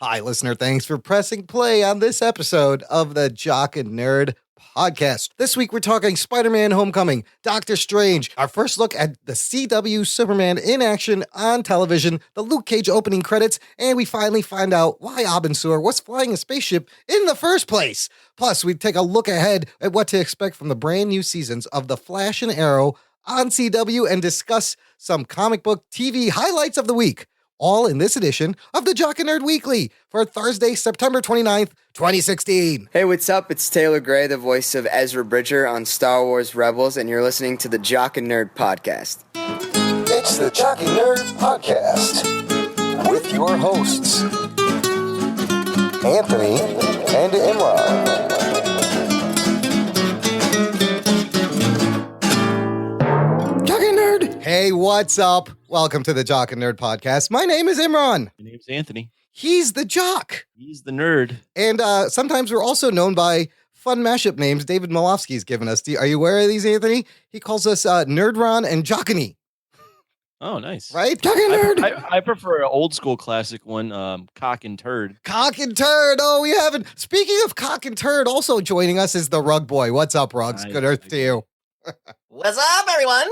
Hi, listener. Thanks for pressing play on this episode of the Jock and Nerd podcast. This week, we're talking Spider-Man Homecoming, Doctor Strange, our first look at the CW Superman in action on television, the Luke Cage opening credits, and we finally find out why Abin-Sur was flying a spaceship in the first place. Plus, we take a look ahead at what to expect from the brand new seasons of The Flash and Arrow on CW and discuss some comic book TV highlights of the week. All in this edition of the Jock and Nerd Weekly for Thursday, September 29th, 2016. Hey, what's up? It's Taylor Gray, the voice of Ezra Bridger on Star Wars Rebels, and you're listening to the Jock and Nerd Podcast. It's the Jock and Nerd Podcast with your hosts, Anthony and Imran. Hey, what's up? Welcome to the Jock and Nerd Podcast. My name is Imran. My name's Anthony. He's the Jock. He's the nerd. And sometimes we're also known by fun mashup names David Malofsky's given us. Are you aware of these, Anthony? He calls us Nerdron and Jockany. Oh, nice. Right? Jock and Nerd. I prefer an old school classic one, Cock and Turd. Cock and Turd. Oh, we haven't. Speaking of Cock and Turd, also joining us is the Rug Boy. What's up, Rugs? Good earth to you. What's up, everyone?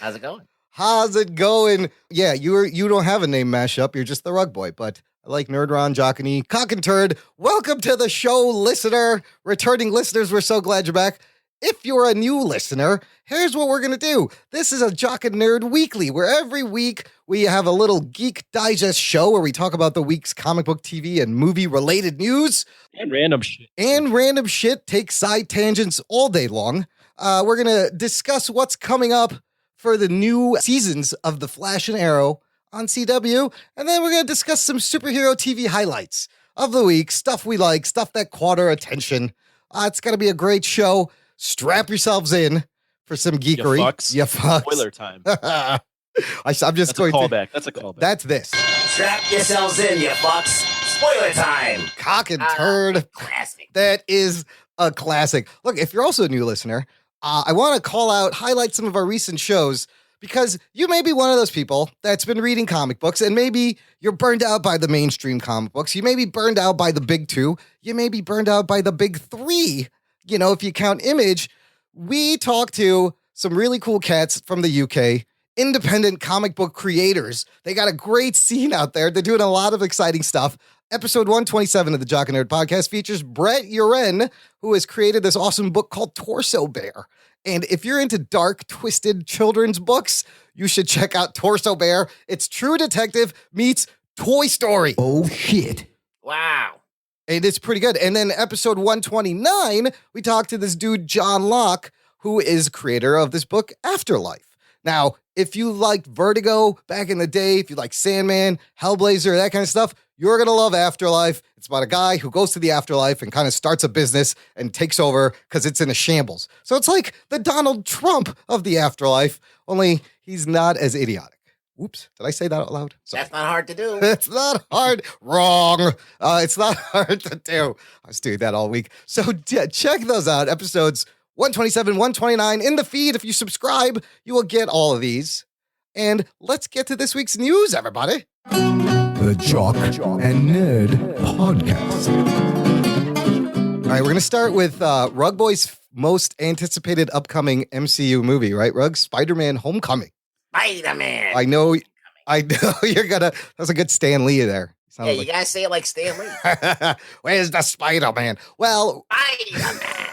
How's it going? How's it going? Yeah, you don't have a name mashup. You're just the Rug Boy, but I like Nerdron, Jockany, Cock and Turd. Welcome to the show, listener. Returning listeners, we're so glad you're back. If you're a new listener, here's what we're going to do. This is a Jock and Nerd Weekly, where every week we have a little Geek Digest show where we talk about the week's comic book, TV, and movie-related news. And random shit. And random shit. Take side tangents all day long. We're going to discuss what's coming up for the new seasons of The Flash and Arrow on CW. And then we're going to discuss some superhero TV highlights of the week, stuff we like, stuff that caught our attention. It's going to be a great show. Strap yourselves in for some geekery. You fucks. Spoiler time. I'm just going to... That's a callback. That's this. Strap yourselves in, you fucks. Spoiler time. Cock and Turd. Classic. That is a classic. Look, if you're also a new listener, I want to highlight some of our recent shows, because you may be one of those people that's been reading comic books, and maybe you're burned out by the mainstream comic books. You may be burned out by the big two. You may be burned out by the big three. You know, if you count Image. We talked to some really cool cats from the UK, independent comic book creators. They got a great scene out there. They're doing a lot of exciting stuff. Episode 127 of the Jock and Nerd Podcast features Brett Uren, who has created this awesome book called Torso Bear. And if you're into dark, twisted children's books, you should check out Torso Bear. It's True Detective meets Toy Story. Oh, shit. Wow. And it's pretty good. And then episode 129, we talked to this dude, John Locke, who is creator of this book, Afterlife. Now, if you liked Vertigo back in the day, if you like Sandman, Hellblazer, that kind of stuff, you're going to love Afterlife. It's about a guy who goes to the afterlife and kind of starts a business and takes over because it's in a shambles. So it's like the Donald Trump of the afterlife, only he's not as idiotic. Oops, did I say that out loud? Sorry. That's not hard to do. It's not hard. Wrong. It's not hard to do. I was doing that all week. So check those out. Episodes 127, 129 in the feed. If you subscribe, you will get all of these. And let's get to this week's news, everybody. The Jock and Nerd Podcast. All right, we're going to start with Rug Boy's most anticipated upcoming MCU movie, right, Rug? Spider-Man Homecoming. Spider-Man. I know you're going to... That's a good Stan Lee there. Yeah, you gotta say it like Stan Lee. Where's the Spider-Man? Well... Spider-Man.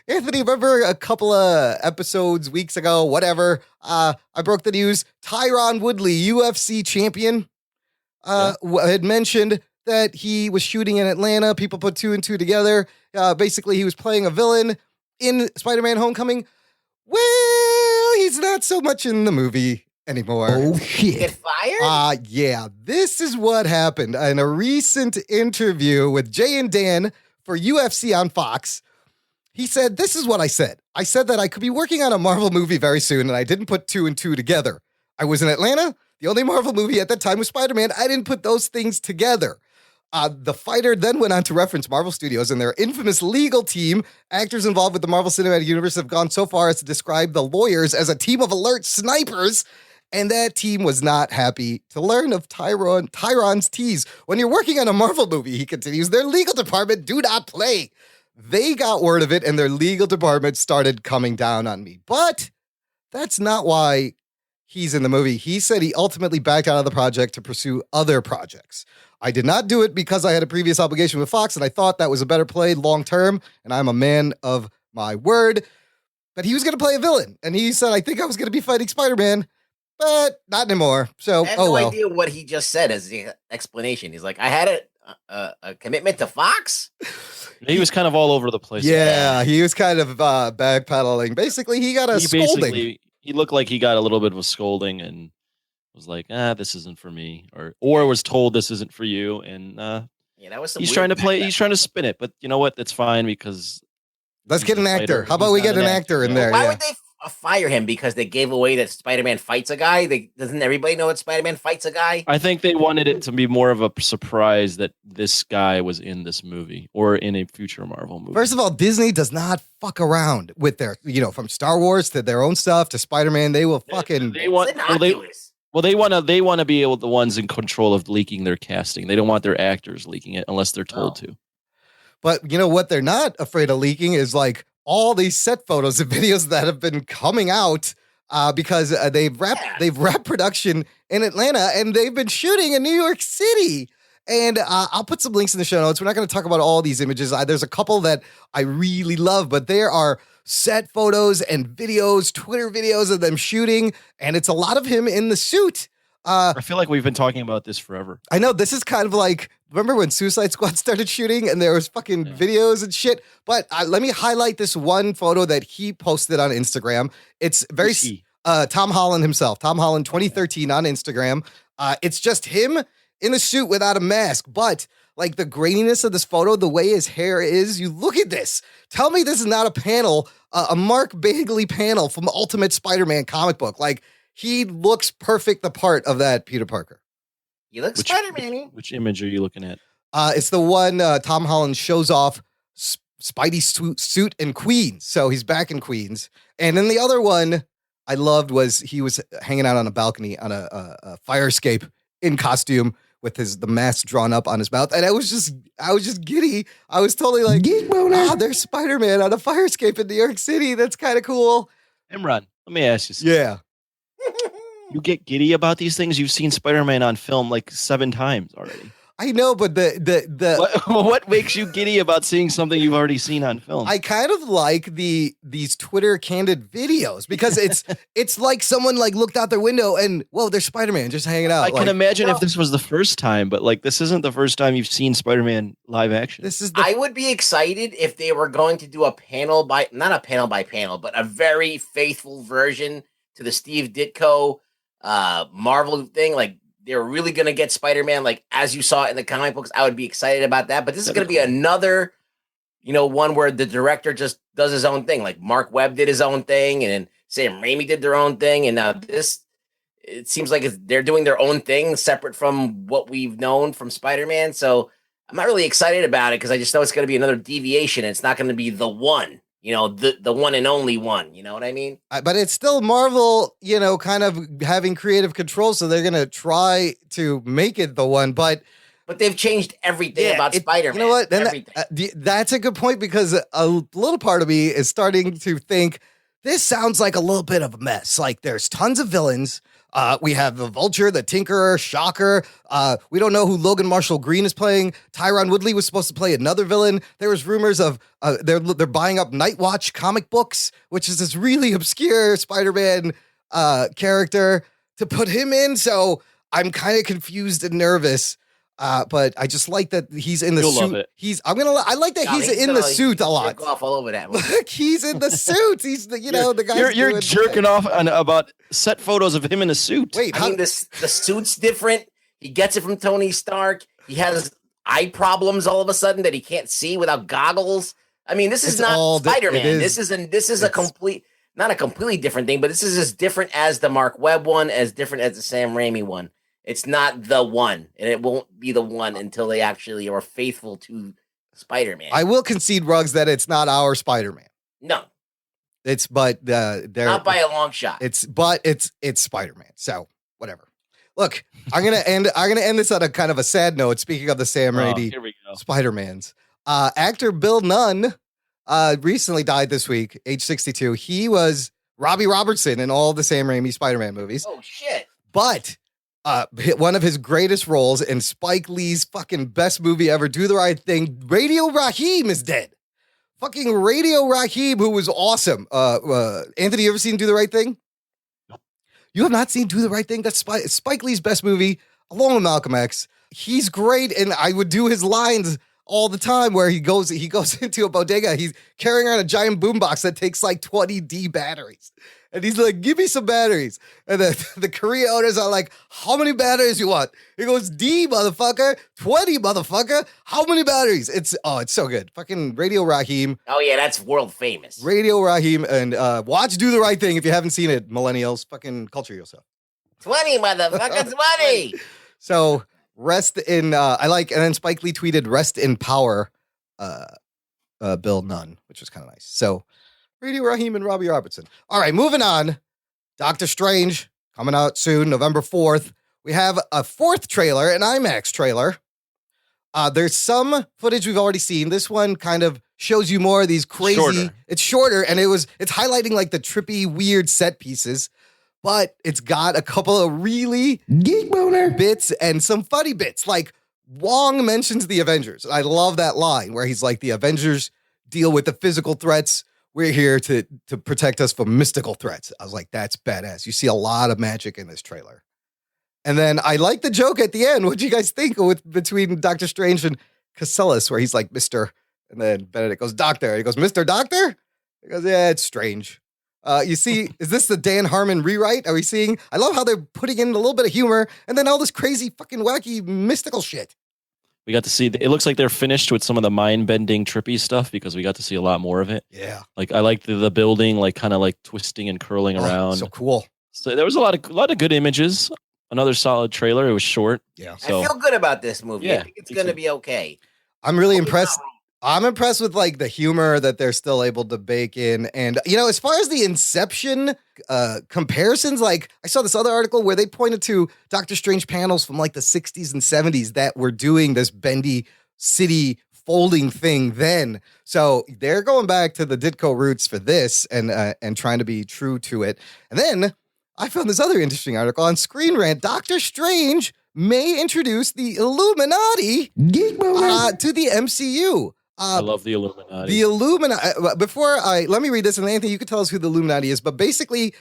Anthony, remember a couple of episodes, weeks ago, whatever, I broke the news, Tyron Woodley, UFC champion, had mentioned that he was shooting in Atlanta. People put two and two together. Basically, he was playing a villain in Spider-Man Homecoming. Well, he's not so much in the movie anymore. Oh, shit. Get fired? Yeah, this is what happened. In a recent interview with Jay and Dan for UFC on Fox, he said, this is what I said. I said that I could be working on a Marvel movie very soon, and I didn't put two and two together. I was in Atlanta. The only Marvel movie at that time was Spider-Man. I didn't put those things together. The fighter then went on to reference Marvel Studios and their infamous legal team. Actors involved with the Marvel Cinematic Universe have gone so far as to describe the lawyers as a team of alert snipers. And that team was not happy to learn of Tyron's tease. When you're working on a Marvel movie, he continues, their legal department do not play. They got word of it, and their legal department started coming down on me. But that's not why he's in the movie. He said he ultimately backed out of the project to pursue other projects. I did not do it because I had a previous obligation with Fox, and I thought that was a better play long term, and I'm a man of my word. But he was going to play a villain, and he said, I think I was going to be fighting Spider-Man, but not anymore. So, I have no idea what he just said as the explanation. He's like, I had a commitment to Fox? He was kind of all over the place. Yeah, he was kind of backpedaling. Basically, he got a scolding. He looked like he got a little bit of a scolding and was like, this isn't for me. Or was told this isn't for you. And that was he's trying to play, he's trying to spin it. But you know what? That's fine because let's get an actor. How about we get an actor in there? Why would they fire him? Because they gave away that Spider-Man fights a guy? Doesn't everybody know that Spider-Man fights a guy? I think they wanted it to be more of a surprise that this guy was in this movie or in a future Marvel movie. First of all, Disney does not fuck around with their, from Star Wars to their own stuff to Spider-Man. They will fucking. They want to be able the ones in control of leaking their casting. They don't want their actors leaking it unless they're told to. But you know what they're not afraid of leaking is like all these set photos and videos that have been coming out because they've wrapped production in Atlanta and they've been shooting in New York City. And I'll put some links in the show notes. We're not going to talk about all these images. There's a couple that I really love, but there are set photos and videos, Twitter videos of them shooting, and it's a lot of him in the suit. I feel like we've been talking about this forever. I know, this is kind of like, remember when Suicide Squad started shooting and there was fucking videos and shit? But let me highlight this one photo that he posted on Instagram. It's very Tom Holland himself. Tom Holland 2013 on Instagram. It's just him in a suit without a mask. But like the graininess of this photo, the way his hair is, you look at this. Tell me this is not a panel, a Mark Bagley panel from Ultimate Spider-Man comic book. Like, he looks perfect the part of that Peter Parker. You look Spider-Man-y. Which image are you looking at? It's the one Tom Holland shows off Spidey suit in Queens. So he's back in Queens. And then the other one I loved was he was hanging out on a balcony on a fire escape in costume with the mask drawn up on his mouth. And I was just giddy. I was totally like, there's Spider-Man on a fire escape in New York City. That's kind of cool. Imran, let me ask you something. Yeah. You get giddy about these things? You've seen Spider-Man on film like 7 times already. I know, but what makes you giddy about seeing something you've already seen on film? I kind of like these Twitter candid videos because it's like someone like looked out their window and whoa, there's Spider-Man just hanging out. I can imagine if this was the first time, but like this isn't the first time you've seen Spider-Man live action. I would be excited if they were going to do not a panel by panel, but a very faithful version to the Steve Ditko Marvel thing. Like, they're really going to get Spider-Man, like, as you saw in the comic books. I would be excited about that. But this is going to be another, one where the director just does his own thing. Like, Mark Webb did his own thing, and then Sam Raimi did their own thing. And now it seems like they're doing their own thing separate from what we've known from Spider-Man. So I'm not really excited about it because I just know it's going to be another deviation. It's not going to be the one. The one and only one, you know what I mean? But it's still Marvel, kind of having creative control, so they're going to try to make it the one, but they've changed everything about Spider-Man. You know what? That's a good point because a little part of me is starting to think this sounds like a little bit of a mess. Like, there's tons of villains. We have the Vulture, the Tinkerer, Shocker. We don't know who Logan Marshall Green is playing. Tyron Woodley was supposed to play another villain. There was rumors of they're buying up Nightwatch comic books, which is this really obscure Spider-Man character, to put him in. So I'm kind of confused and nervous. But I just like that he's in the You'll suit. Love it. I like that he's in the suit a lot. Off all over that. Look, he's in the suit. He's the the guy. You're jerking off about set photos of him in a suit. Wait, the suit's different. He gets it from Tony Stark. He has eye problems all of a sudden that he can't see without goggles. I mean, this is not Spider-Man. This is a complete, not a completely different thing, but this is as different as the Mark Webb one, as different as the Sam Raimi one. It's not the one, and it won't be the one until they actually are faithful to Spider-Man. I will concede, Ruggs, that it's not our Spider-Man. No. they're Not by a long shot. it's Spider-Man. So whatever. Look, I'm gonna end this on a kind of a sad note. Speaking of the Sam Raimi Here we go. Spider-Mans, actor Bill Nunn recently died this week, age 62. He was Robbie Robertson in all the Sam Raimi Spider-Man movies. Oh shit! But one of his greatest roles in Spike Lee's fucking best movie ever, Do the Right Thing, Radio Raheem is dead. Fucking Radio Raheem, who was awesome. Anthony, you ever seen Do the Right Thing? You have not seen Do the Right Thing? That's Spike Lee's best movie, along with Malcolm X. He's great, and I would do his lines all the time where he goes into a bodega. He's carrying around a giant boombox that takes like 20 D batteries. And he's like, give me some batteries. And then the Korea owners are like, how many batteries you want? He goes, D, motherfucker. 20, motherfucker. How many batteries? It's so good. Fucking Radio Raheem. Oh yeah, that's world famous. Radio Raheem. And watch Do the Right Thing if you haven't seen it, millennials. Fucking culture yourself. 20, motherfucker, 20. So rest in, and then Spike Lee tweeted, rest in power, Bill Nunn, which was kind of nice. So Radio Raheem and Robbie Robertson. All right, moving on. Doctor Strange coming out soon, November 4th. We have a fourth trailer, an IMAX trailer. There's some footage we've already seen. This one kind of shows you more of these crazy. Shorter. It's shorter, and it's highlighting like the trippy, weird set pieces. But it's got a couple of really geek boner bits and some funny bits. Like Wong mentions the Avengers. I love that line where he's like, the Avengers deal with the physical threats. We're here to protect us from mystical threats. I was like, that's badass. You see a lot of magic in this trailer. And then I like the joke at the end. What do you guys think between Doctor Strange and Casillas, where he's like, Mr. And then Benedict goes, Doctor. He goes, Mr. Doctor? He goes, yeah, it's strange. You see, is this the Dan Harmon rewrite? Are we seeing? I love how they're putting in a little bit of humor and then all this crazy fucking wacky mystical shit. We got to see, it looks like they're finished with some of the mind-bending trippy stuff because we got to see a lot more of it. Yeah. Like I like the building, like kind of like twisting and curling around. So cool. So there was a lot of good images. Another solid trailer. It was short. Yeah. So I feel good about this movie. Yeah, I think it's going to be okay. I'm really Hope it's impressed. not wrong. I'm impressed with like the humor that they're still able to bake in. And, as far as the Inception comparisons, like I saw this other article where they pointed to Doctor Strange panels from like the 60s and 70s that were doing this bendy city folding thing then. So they're going back to the Ditko roots for this and trying to be true to it. And then I found this other interesting article on Screen Rant. Doctor Strange may introduce the Illuminati to the MCU. I love the Illuminati. The Illuminati. Let me read this, and Anthony, you can tell us who the Illuminati is. But basically,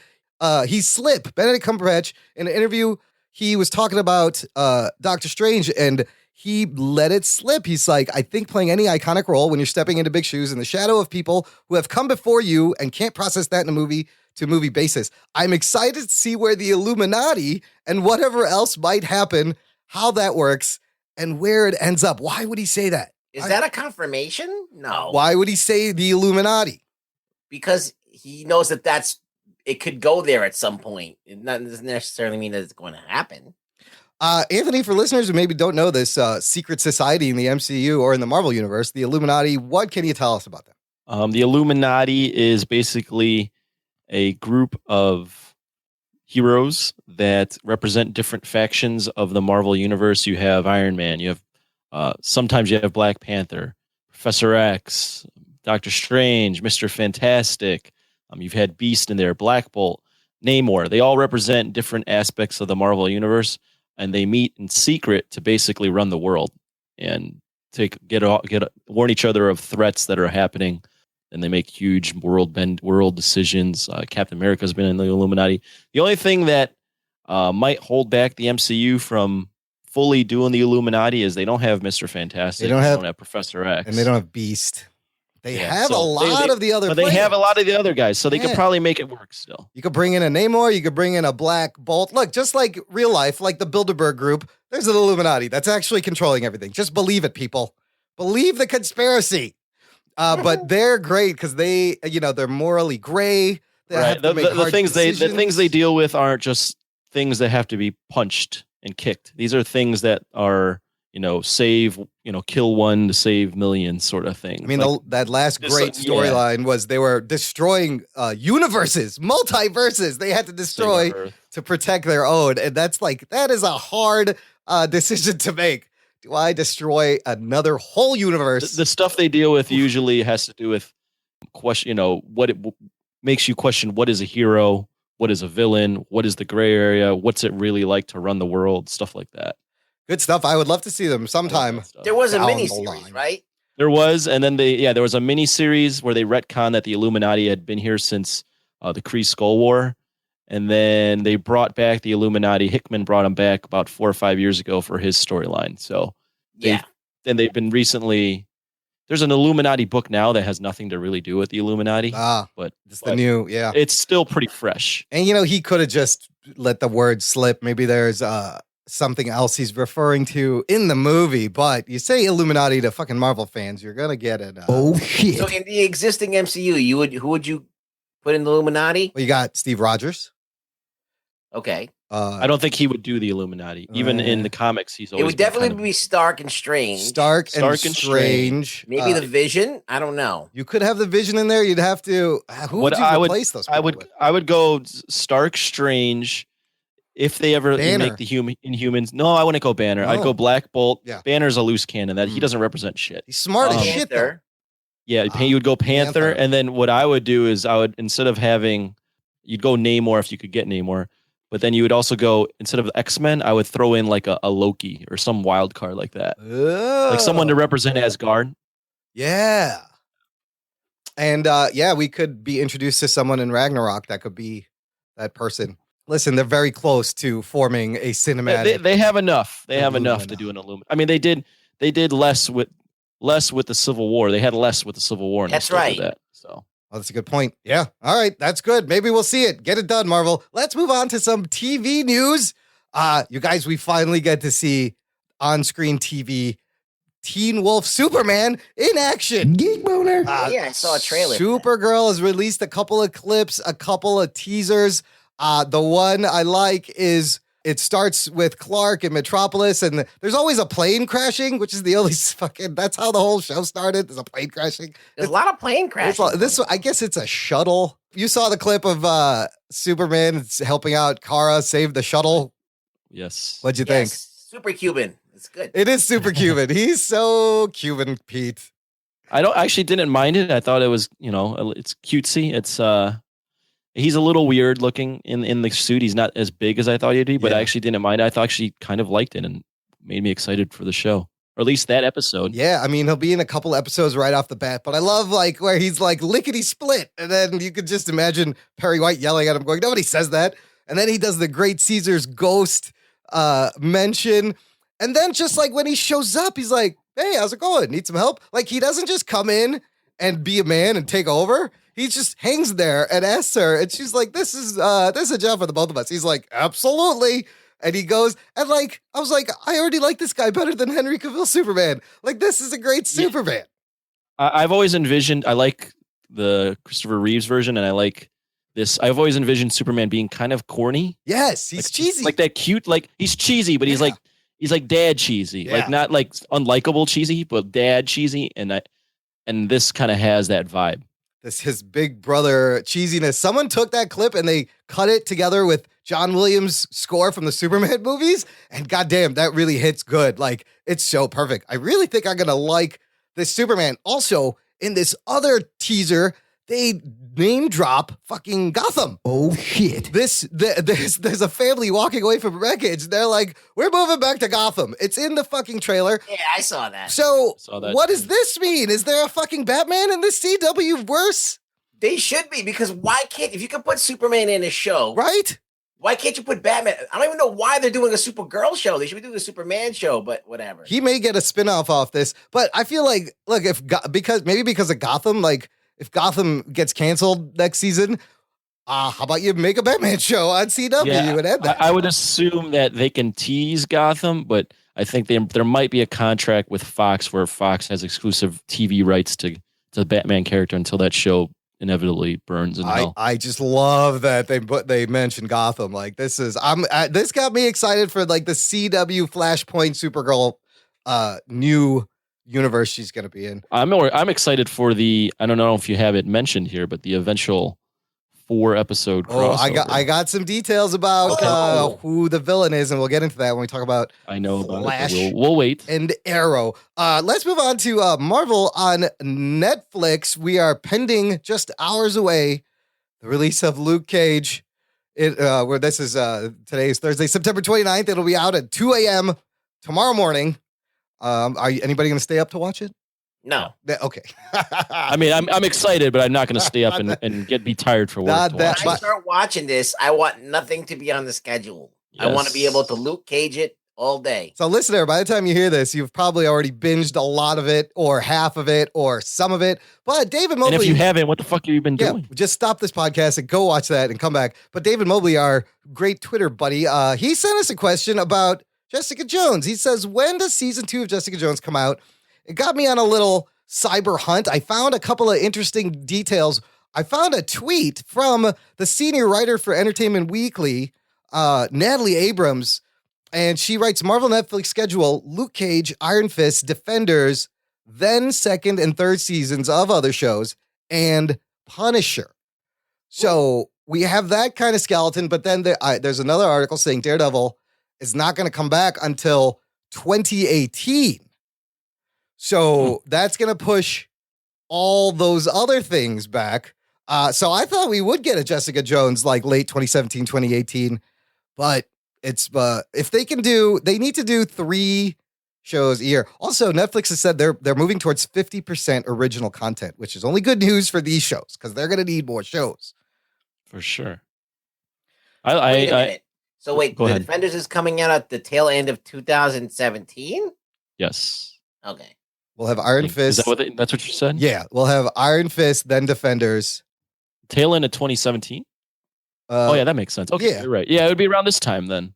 he's Slip, Benedict Cumberbatch. In an interview, he was talking about Doctor Strange, and he let it slip. He's like, I think playing any iconic role when you're stepping into big shoes in the shadow of people who have come before you and can't process that in a movie-to-movie basis. I'm excited to see where the Illuminati and whatever else might happen, how that works, and where it ends up. Why would he say that? Is that a confirmation? No. Why would he say the Illuminati? Because he knows that it could go there at some point. It doesn't necessarily mean that it's going to happen. Anthony, for listeners who maybe don't know this secret society in the MCU or in the Marvel Universe, the Illuminati, what can you tell us about them? The Illuminati is basically a group of heroes that represent different factions of the Marvel Universe. You have Iron Man, you have sometimes you have Black Panther, Professor X, Doctor Strange, Mr. Fantastic. You've had Beast in there, Black Bolt, Namor. They all represent different aspects of the Marvel Universe, and they meet in secret to basically run the world and warn each other of threats that are happening. And they make huge world decisions. Captain America's been in the Illuminati. The only thing that might hold back the MCU from fully doing the Illuminati is they don't have Mr. Fantastic. They don't have Professor X. And they don't have Beast. They have a lot of the other But they have a lot of the other guys, so they could probably make it work still. You could bring in a Namor, you could bring in a Black Bolt. Look, just like real life, like the Bilderberg Group, there's an Illuminati that's actually controlling everything. Just believe it, people. Believe the conspiracy. But they're great because they're morally gray. They have to make hard decisions. The things they deal with aren't just things that have to be punched and kicked. These are things that are save, kill one to save millions sort of thing. I mean, that last this- great storyline was they were destroying universes, multiverses. They had to destroy Save Earth. to protect their own. And that is a hard decision to make. Do I destroy another whole universe? The stuff they deal with usually has to do with question, what it makes you question what is a hero, what is a villain, what is the gray area, what's it really like to run the world, stuff like that. Good stuff. I would love to see them sometime. There was a down the mini-series, line. right? There was, and then there was a mini series where they retconned that the Illuminati had been here since the Kree Skull War, and then they brought back the Illuminati. Hickman brought them back about 4 or 5 years ago for his storyline. So Yeah. then they've been recently. There's an Illuminati book now that has nothing to really do with the Illuminati, but Just the new, yeah. it's still pretty fresh. And he could have just let the word slip. Maybe there's something else he's referring to in the movie. But you say Illuminati to fucking Marvel fans, you're gonna get it. shit. So in the existing MCU, who would you put in the Illuminati? Well, you got Steve Rogers. Okay. I don't think he would do the Illuminati. Even in the comics, he's always It would been definitely kind of- be Stark and Strange. Stark and Strange. Strange. Maybe the Vision. I don't know. You could have the Vision in there. You'd have to. Who would you replace those? I people would with? I would go Stark, Strange. If they ever Banner. make the Inhumans, no, I wouldn't go Banner. I'd No. go Black Bolt. Yeah. Banner's a loose cannon that he doesn't represent shit. He's smart as shit, though. Panther. Yeah, you would go Panther, Panther. and then what I would do is instead of having, you'd go Namor if you could get Namor, but then you would also go, instead of X-Men, I would throw in like a Loki or some wild card like that, like someone to represent Asgard. Yeah. And we could be introduced to someone in Ragnarok that could be that person. Listen, they're very close to forming a cinematic. They have enough. They have enough to Illuminati. do an Illuminati. I mean, they did less with the Civil War. They had less with the Civil War. And they That's still did right. That, so. Oh, that's a good point. Yeah. All right. That's good. Maybe we'll see it. Get it done, Marvel. Let's move on to some TV news. You guys, we finally get to see on-screen TV Teen Wolf Superman in action. Geek boner. Yeah, I saw a trailer. Supergirl has released a couple of clips, a couple of teasers. The one I like is it starts with Clark in Metropolis, and there's always a plane crashing, which is the only that's how the whole show started. There's a plane crashing. There's a lot of plane crashes. I guess it's a shuttle. You saw the clip of Superman helping out Kara save the shuttle. Yes. What'd you think? Super Cuban. It's good. It is super Cuban. He's so Cuban, Pete. I actually didn't mind it. I thought it was, it's cutesy. It's he's a little weird looking in the suit. He's not as big as I thought he'd be, but Yeah. I actually didn't mind. I thought actually kind of liked it and made me excited for the show, or at least that episode. Yeah, I mean, he'll be in a couple episodes right off the bat, but I love where he's lickety split. And then you could just imagine Perry White yelling at him going, nobody says that. And then he does the Great Caesar's ghost mention. And then just when he shows up, he's like, hey, how's it going? Need some help? He doesn't just come in and be a man and take over. He just hangs there and asks her, and she's like, this is a job for the both of us. He's like, absolutely. And he goes, and I was like, I already like this guy better than Henry Cavill Superman. This is a great Superman. I've always envisioned, I like the Christopher Reeves version, and I like this. I've always envisioned Superman being kind of corny. Yes, he's cheesy. Like that cute, he's cheesy, but he's like dad cheesy. Yeah. Not unlikable cheesy, but dad cheesy. And this kind of has that vibe. This his big brother cheesiness. Someone took that clip and they cut it together with John Williams' score from the Superman movies, and goddamn, that really hits good. It's so perfect. I really think I'm gonna like this Superman. Also, in this other teaser, they name drop fucking Gotham. Oh shit. There's a family walking away from wreckage. They're like, we're moving back to Gotham. It's in the fucking trailer. Yeah, I saw that. So Saw that what too. does this mean? Is there a fucking Batman in the CW verse? They should be, because why can't, if you can put Superman in a show, Right? why can't you put Batman? I don't even know why they're doing a Supergirl show. They should be doing a Superman show, but whatever. He may get a spinoff off this, but I feel like, look, because of Gotham, if Gotham gets canceled next season, how about you make a Batman show on CW and end that? I would assume that they can tease Gotham, but I think there might be a contract with Fox where Fox has exclusive TV rights to the Batman character until that show inevitably burns in hell. I just love that they mentioned Gotham. This got me excited for the CW Flashpoint Supergirl new universe she's going to be in. I'm excited for the. I don't know if you have it mentioned here, but the eventual 4-episode crossover. I got some details about who the villain is, and we'll get into that when we talk about. I know about Flash it. We'll wait. And Arrow. Let's move on to Marvel on Netflix. We are pending just hours away the release of Luke Cage. Where this is today is Thursday, September 29th. It'll be out at 2 a.m. tomorrow morning. Anybody going to stay up to watch it? No. Okay. I mean, I'm excited, but I'm not going to stay up and be tired for work. When I start watching this, I want nothing to be on the schedule. Yes. I want to be able to Luke Cage it all day. So listener, by the time you hear this, you've probably already binged a lot of it or half of it or some of it. But David Mobley. And if you haven't, what the fuck have you been doing? Just stop this podcast and go watch that and come back. But David Mobley, our great Twitter buddy, he sent us a question about Jessica Jones. He says, when does season 2 of Jessica Jones come out? It got me on a little cyber hunt. I found a couple of interesting details. I found a tweet from the senior writer for Entertainment Weekly, Natalie Abrams, and she writes, Marvel Netflix schedule, Luke Cage, Iron Fist, Defenders, then second and third seasons of other shows, and Punisher. So we have that kind of skeleton, but then there's another article saying Daredevil is not going to come back until 2018. So that's going to push all those other things back. So I thought we would get a Jessica Jones like late 2017, 2018, but it's if they need to do 3 shows a year. Also, Netflix has said they're moving towards 50% original content, which is only good news for these shows because they're going to need more shows. For sure. Wait a minute. So wait, Go the ahead. Defenders is coming out at the tail end of 2017? Yes. Okay. We'll have Iron Fist. Is that's what you said? Yeah, we'll have Iron Fist, then Defenders. Tail end of 2017? Oh, yeah, that makes sense. Okay, yeah. You're right. Yeah, it would be around this time then.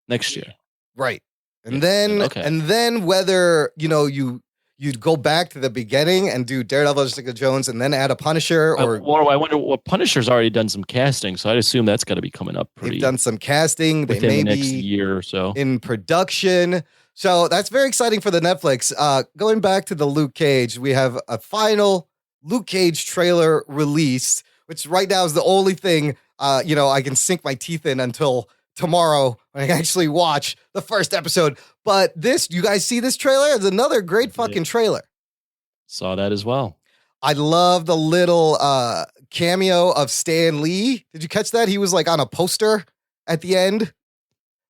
Next year. Right. And then whether, you'd go back to the beginning and do Daredevil, Jessica Jones, and then add a Punisher, or I wonder what Punisher's already done some casting, so I'd assume that's got to be coming up pretty. They've done some casting. They may the next be year or so in production. So that's very exciting for the Netflix. Going back to the Luke Cage, we have a final Luke Cage trailer released, which right now is the only thing I can sink my teeth in until tomorrow when I actually watch the first episode. But you guys see this trailer? It's another great fucking trailer. Saw that as well. I love the little cameo of Stan Lee. Did you catch that? He was like on a poster at the end.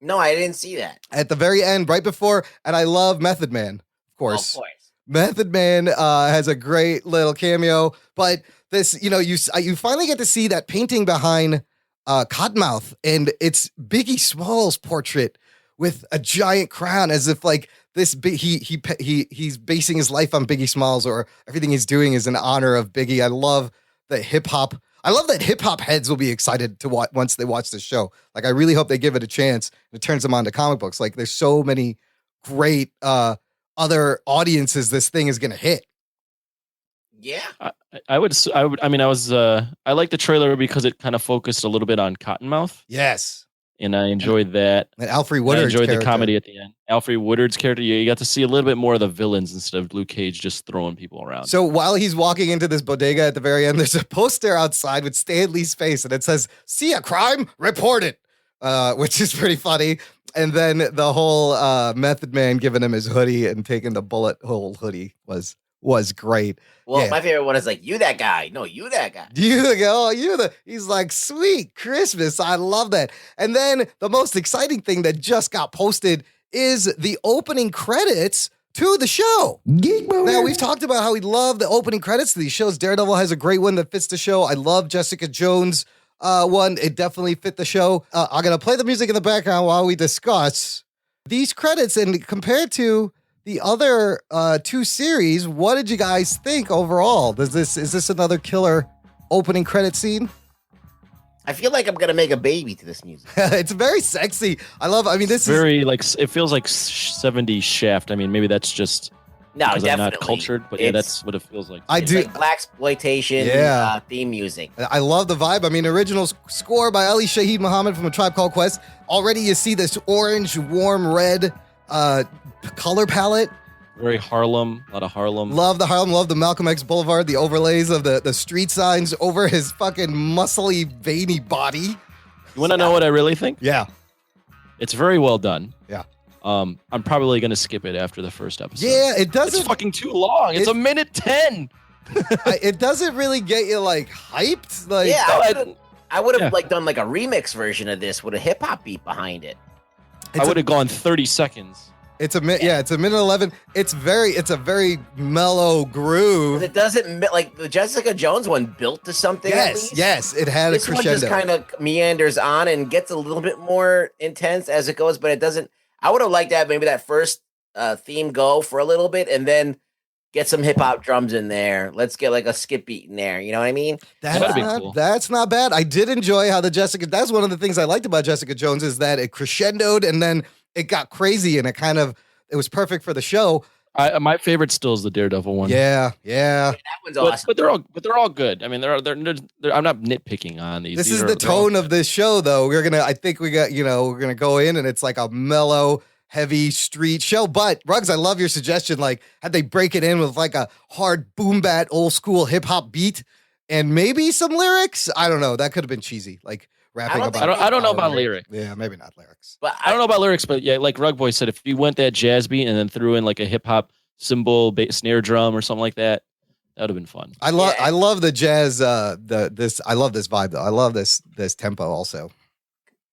No, I didn't see that. At the very end, right before, and I love Method Man, of course. Of course. Method Man has a great little cameo, but this, you finally get to see that painting behind Cottonmouth, and it's Biggie Smalls' portrait with a giant crown, as if like this. He's basing his life on Biggie Smalls, or everything he's doing is in honor of Biggie. I love the hip hop. I love that hip hop heads will be excited to watch once they watch this show. Like, I really hope they give it a chance. It turns them on to comic books. Like, there's so many great other audiences this thing is going to hit. Yeah. I like the trailer because it kind of focused a little bit on Cottonmouth. Yes. And I enjoyed that. And Alfred Woodard's I enjoyed character. the comedy at the end. Alfred Woodard's character, you got to see a little bit more of the villains instead of Luke Cage just throwing people around. So while he's walking into this bodega at the very end, there's a poster outside with Stan Lee's face, and it says, "See a crime? Report it," which is pretty funny. And then the whole Method Man giving him his hoodie and taking the bullet hole hoodie was great. Well, my favorite one is like, "You that guy." No, you that guy. He's like, sweet Christmas. I love that. And then the most exciting thing that just got posted is the opening credits to the show. Now, we've talked about how we love the opening credits to these shows. Daredevil has a great one that fits the show. I love Jessica Jones' one. It definitely fit the show. I'm going to play the music in the background while we discuss these credits. And compared to the other 2 series, what did you guys think overall? Is this another killer opening credit scene? I feel like I'm gonna make a baby to this music. It's very sexy. This very like, it feels like 70s Shaft. I mean, maybe that's just because I'm not cultured, but yeah, that's what it feels like. It's like blaxploitation theme music. I love the vibe. I mean, original score by Ali Shaheed Muhammad from A Tribe Called Quest. Already you see this orange, warm red color palette. Very Harlem, a lot of Harlem. Love the Harlem, love the Malcolm X Boulevard, the overlays of the street signs over his fucking muscly, veiny body. You want to know what I really think? Yeah. It's very well done. Yeah. I'm probably going to skip it after the first episode. Yeah, it doesn't. It's fucking too long. It's a minute 10. It doesn't really get you like hyped. Like, Yeah, I would have like done like a remix version of this with a hip hop beat behind it. I would have gone 30 seconds. It's a it's a minute 11. It's a very mellow groove. But it doesn't like the Jessica Jones one built to something. Yes, it had This a crescendo. one just kind of meanders on and gets a little bit more intense as it goes, but it doesn't. I would have liked that maybe that first theme go for a little bit and then get some hip hop drums in there. Let's get like a skip beat in there. You know what I mean? That's not bad. I did enjoy how that's one of the things I liked about Jessica Jones is that it crescendoed and then it got crazy and it was perfect for the show. My favorite still is the Daredevil one. Yeah. That one's awesome. But they're all good. I mean, they're I'm not nitpicking on these. This is the tone of this show, though. We're gonna go in and it's like a mellow, heavy street show. But Ruggs, I love your suggestion. Like, had they break it in with like a hard boom bat, old school hip hop beat and maybe some lyrics? I don't know. That could have been cheesy. Like rapping about. I don't know about lyrics. Yeah, maybe not lyrics. But I don't know about lyrics, but yeah, like Rug Boy said, if you went that jazz beat and then threw in like a hip hop cymbal, snare drum, or something like that, that would have been fun. I love the jazz. I love this vibe though. I love this tempo also.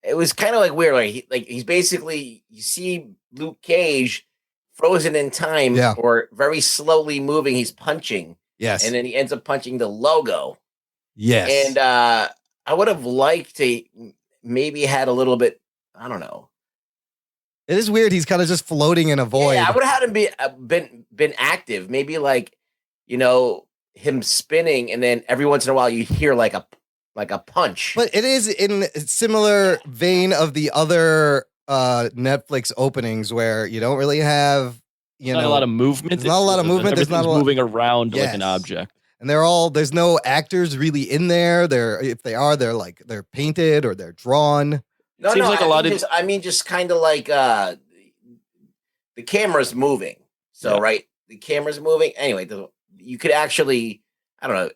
It was kind of like weird. He's basically, you see Luke Cage frozen in time or very slowly moving. He's punching. Yes. And then he ends up punching the logo. Yes. And I would have liked to maybe had a little bit, I don't know. It is weird. He's kind of just floating in a void. Yeah, I would have had him been active. Maybe like, him spinning and then every once in a while you hear like a punch. But it is in a similar vein of the other Netflix openings where you don't really have, not a lot of movement. There's not a lot of movement. There's not a lot moving around like an object. And there's no actors really in there. If they are, they're painted or they're drawn. I mean, just kind of like the camera's moving. So, right, the camera's moving. Anyway, you could actually, I don't know,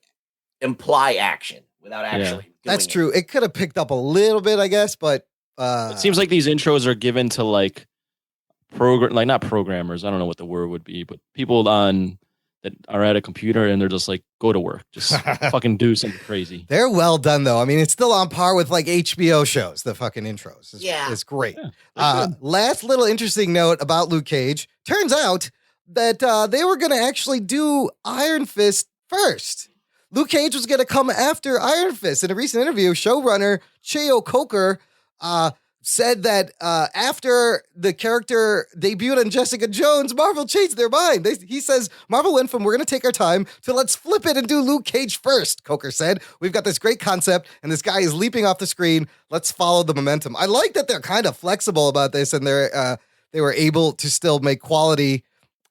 imply action without actually. Doing That's true. It could have picked up a little bit, I guess, but it seems like these intros are given to like not programmers. I don't know what the word would be, but people that are at a computer and they're just like, go to work, just fucking do something crazy. They're well done though. I mean, it's still on par with like HBO shows. The fucking intros, it's great. Yeah, last little interesting note about Luke Cage. Turns out that they were going to actually do Iron Fist first. Luke Cage was going to come after Iron Fist. In a recent interview, showrunner Cheo Coker said that after the character debuted on Jessica Jones, Marvel changed their mind. He says, Marvel went from we're going to take our time to let's flip it and do Luke Cage first, Coker said. We've got this great concept, and this guy is leaping off the screen. Let's follow the momentum. I like that they're kind of flexible about this, and they were able to still make quality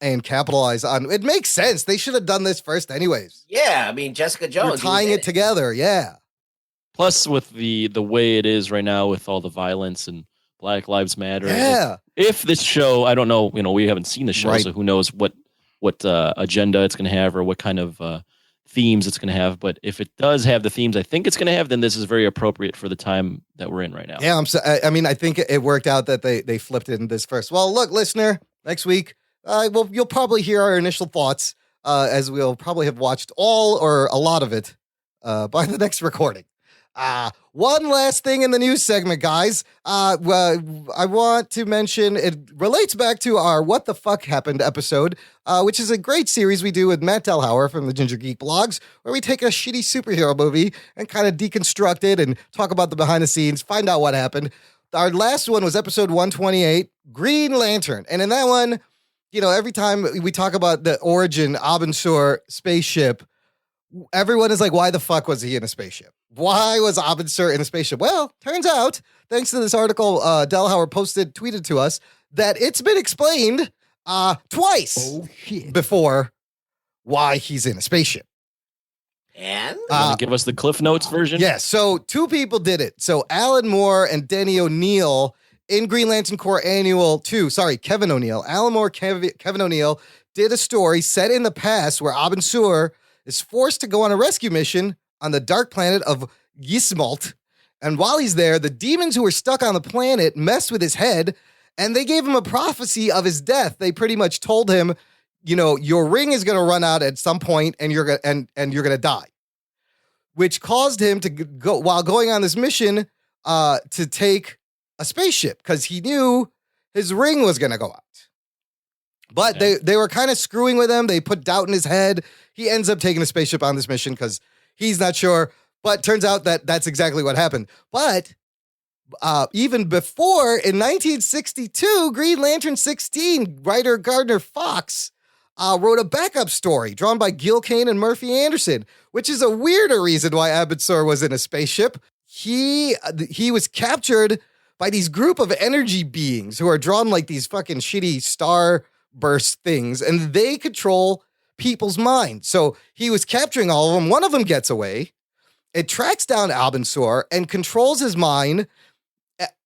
and capitalize on it. Makes sense. They should have done this first anyways. Yeah, I mean, Jessica Jones. You're tying it together, yeah. Plus, with the way it is right now, with all the violence and Black Lives Matter. Yeah. If this show, I don't know, we haven't seen the show, so who knows what agenda it's going to have or what kind of themes it's going to have. But if it does have the themes I think it's going to have, then this is very appropriate for the time that we're in right now. Yeah, I think it worked out that they flipped it in this first. Well, look, listener, next week, you'll probably hear our initial thoughts as we'll probably have watched all or a lot of it by the next recording. One last thing in the news segment, guys. I want to mention it relates back to our What the Fuck Happened episode, which is a great series we do with Matt Delhauer from the Ginger Geek blogs, where we take a shitty superhero movie and kind of deconstruct it and talk about the behind the scenes, find out what happened. Our last one was episode 128, Green Lantern. And in that one, every time we talk about the origin Abin-Sur spaceship, everyone is like, why the fuck was he in a spaceship? Why was Abin-Sur in a spaceship? Well, turns out, thanks to this article Delhauer tweeted to us, that it's been explained twice before why he's in a spaceship. And? Give us the Cliff Notes version? Yes, so two people did it. So Alan Moore and Denny O'Neil in Green Lantern Corps Annual 2, Kevin O'Neill, Alan Moore, Kevin O'Neill did a story set in the past where Abin-Sur is forced to go on a rescue mission on the dark planet of S.H.I.E.L.D. And while he's there, the demons who were stuck on the planet messed with his head, and they gave him a prophecy of his death. They pretty much told him, your ring is going to run out at some point, and you're going to die, which caused him to go while going on this mission to take a spaceship because he knew his ring was going to go out. But they were kind of screwing with him. They put doubt in his head. He ends up taking a spaceship on this mission because he's not sure. But turns out that that's exactly what happened. But even before, in 1962, Green Lantern 16, writer Gardner Fox wrote a backup story drawn by Gil Kane and Murphy Anderson, which is a weirder reason why Abin-Sur was in a spaceship. He was captured by these group of energy beings who are drawn like these fucking shitty star burst things, and they control people's minds. So he was capturing all of them. One of them gets away. It tracks down Abin-Sur and controls his mind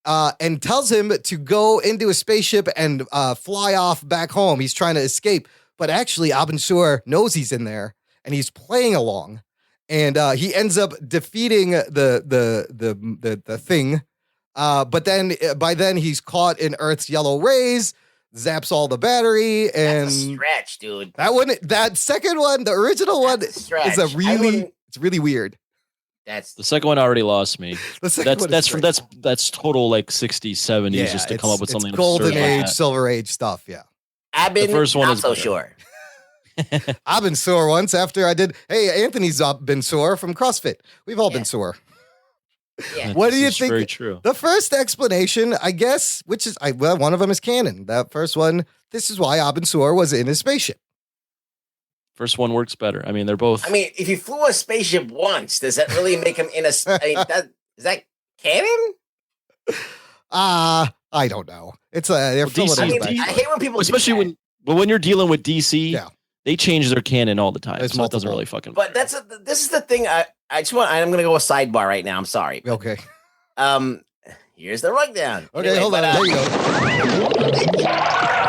and tells him to go into a spaceship and fly off back home. He's trying to escape, but actually Abin-Sur knows he's in there and he's playing along. And he ends up defeating the thing. But then by then he's caught in Earth's yellow rays, zaps all the battery, and That's a stretch, dude. That second one, the original one, That's a is stretch. it's really weird. That's The second one already lost me. The second one is great. That's total like 60s, 70s just to come up with something it's golden absurd like age, that. silver age stuff. Yeah, Abin, The first one not is so better. sure. I've been sore once after I did. Hey, Anthony's been sore from CrossFit. We've all been sore. Yeah. What do you This is think? Very true. The first explanation, I guess, which is one of them is canon. That first one, this is why Abin-Sur was in his spaceship. First one works better. I mean, they're both. I mean, if you flew a spaceship once, does that really make him in a? Is that canon? I don't know. It's they're filling DC in I mean, the I back. hate when people, especially do that. when you're dealing with DC, Yeah. they change their canon all the time. There's so it doesn't multiple. really fucking. But this is the thing. I'm going to go a sidebar right now. I'm sorry. Okay. Here's the rundown. Okay, Anyway, hold on. but, There you go.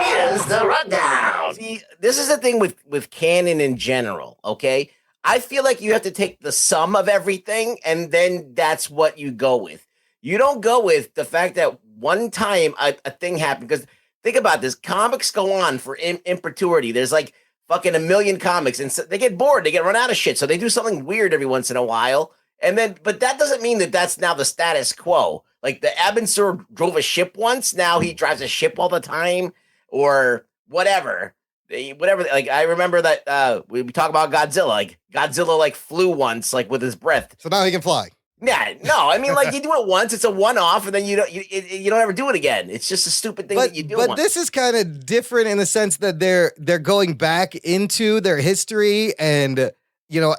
Here's the rundown. See, this is the thing with canon in general, okay? I feel like you have to take the sum of everything, and then that's what you go with. You don't go with the fact that one time a thing happened, because think about this. Comics go on for in perpetuity. There's like fucking a million comics, and so they get bored. They get run out of shit, so they do something weird every once in a while. And then, but that doesn't mean that that's now the status quo. Like the Abin-Sur drove a ship once, now he drives a ship all the time, or whatever. Like I remember that we talk about Godzilla. Like Godzilla like flew once, like with his breath. So now he can fly. Yeah, no, I mean like you do it once, it's a one-off, and then you don't ever do it again. It's just a stupid thing that you do. But once. this is kind of different in the sense that they're going back into their history and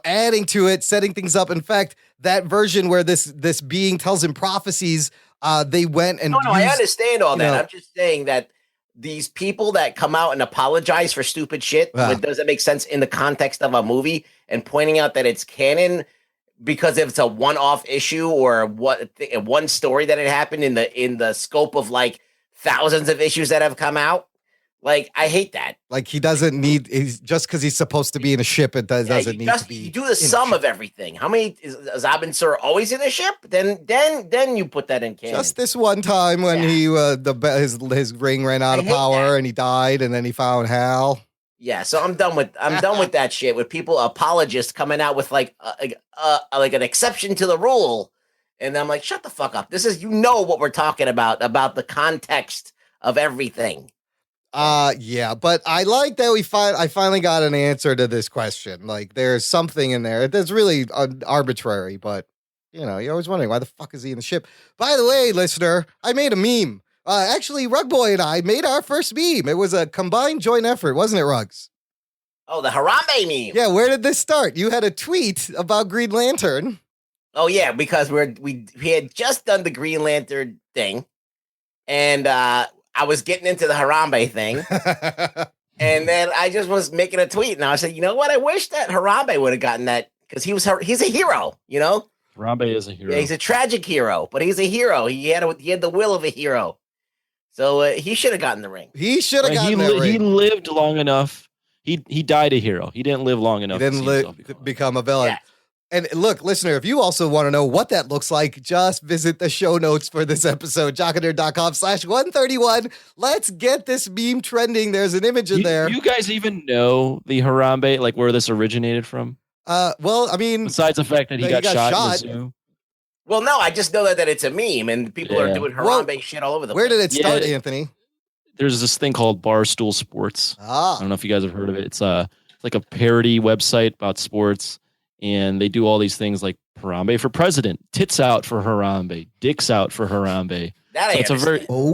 adding to it, setting things up. In fact, that version where this being tells him prophecies, they went and no, I used, understand all that. I'm just saying that these people that come out and apologize for stupid shit, it doesn't make sense in the context of a movie, and pointing out that it's canon because if it's a one-off issue or one story that had happened in the scope of like thousands of issues that have come out. Like, I hate that. Like, he doesn't need, he's just because he's supposed to be in a ship, it doesn't need to be. You do the sum of everything. How many is Abin-Sur always in a ship? Then you put that in canon. Just this one time when his ring ran out of power and he died, and then he found Hal. Yeah, so I'm done with that shit. With people apologists coming out with like an exception to the rule, and I'm like, shut the fuck up. This is what we're talking about the context of everything. Yeah, but I like that I finally got an answer to this question. Like, there's something in there that's really arbitrary, but you're always wondering why the fuck is he in the ship. By the way, listener, I made a meme. Actually, Rug Boy and I made our first meme. It was a combined joint effort, wasn't it, Rugs? Oh, the Harambe meme. Yeah, where did this start? You had a tweet about Green Lantern. Oh yeah, because we had just done the Green Lantern thing, and I was getting into the Harambe thing, and then I just was making a tweet, and I said, you know what? I wish that Harambe would have gotten that, because he's a hero, Harambe is a hero. Yeah, he's a tragic hero, but he's a hero. He had the will of a hero, So he should have gotten the ring. He should have gotten that ring. He lived long enough. He died a hero. He didn't live long enough. He didn't become a villain. Yeah. And look, listener, if you also want to know what that looks like, just visit the show notes for this episode, jockandnerd.com/131. Let's get this meme trending. There's an image in there. You guys even know the Harambe, like where this originated from? Well, I mean, besides the fact that he got shot in the zoo. Well, no, I just know that it's a meme and people are doing Harambe shit all over the place. Where did it start, Anthony? There's this thing called Barstool Sports. I don't know if you guys have heard of it. It's like a parody website about sports. And they do all these things like Harambe for president, tits out for Harambe, dicks out for Harambe.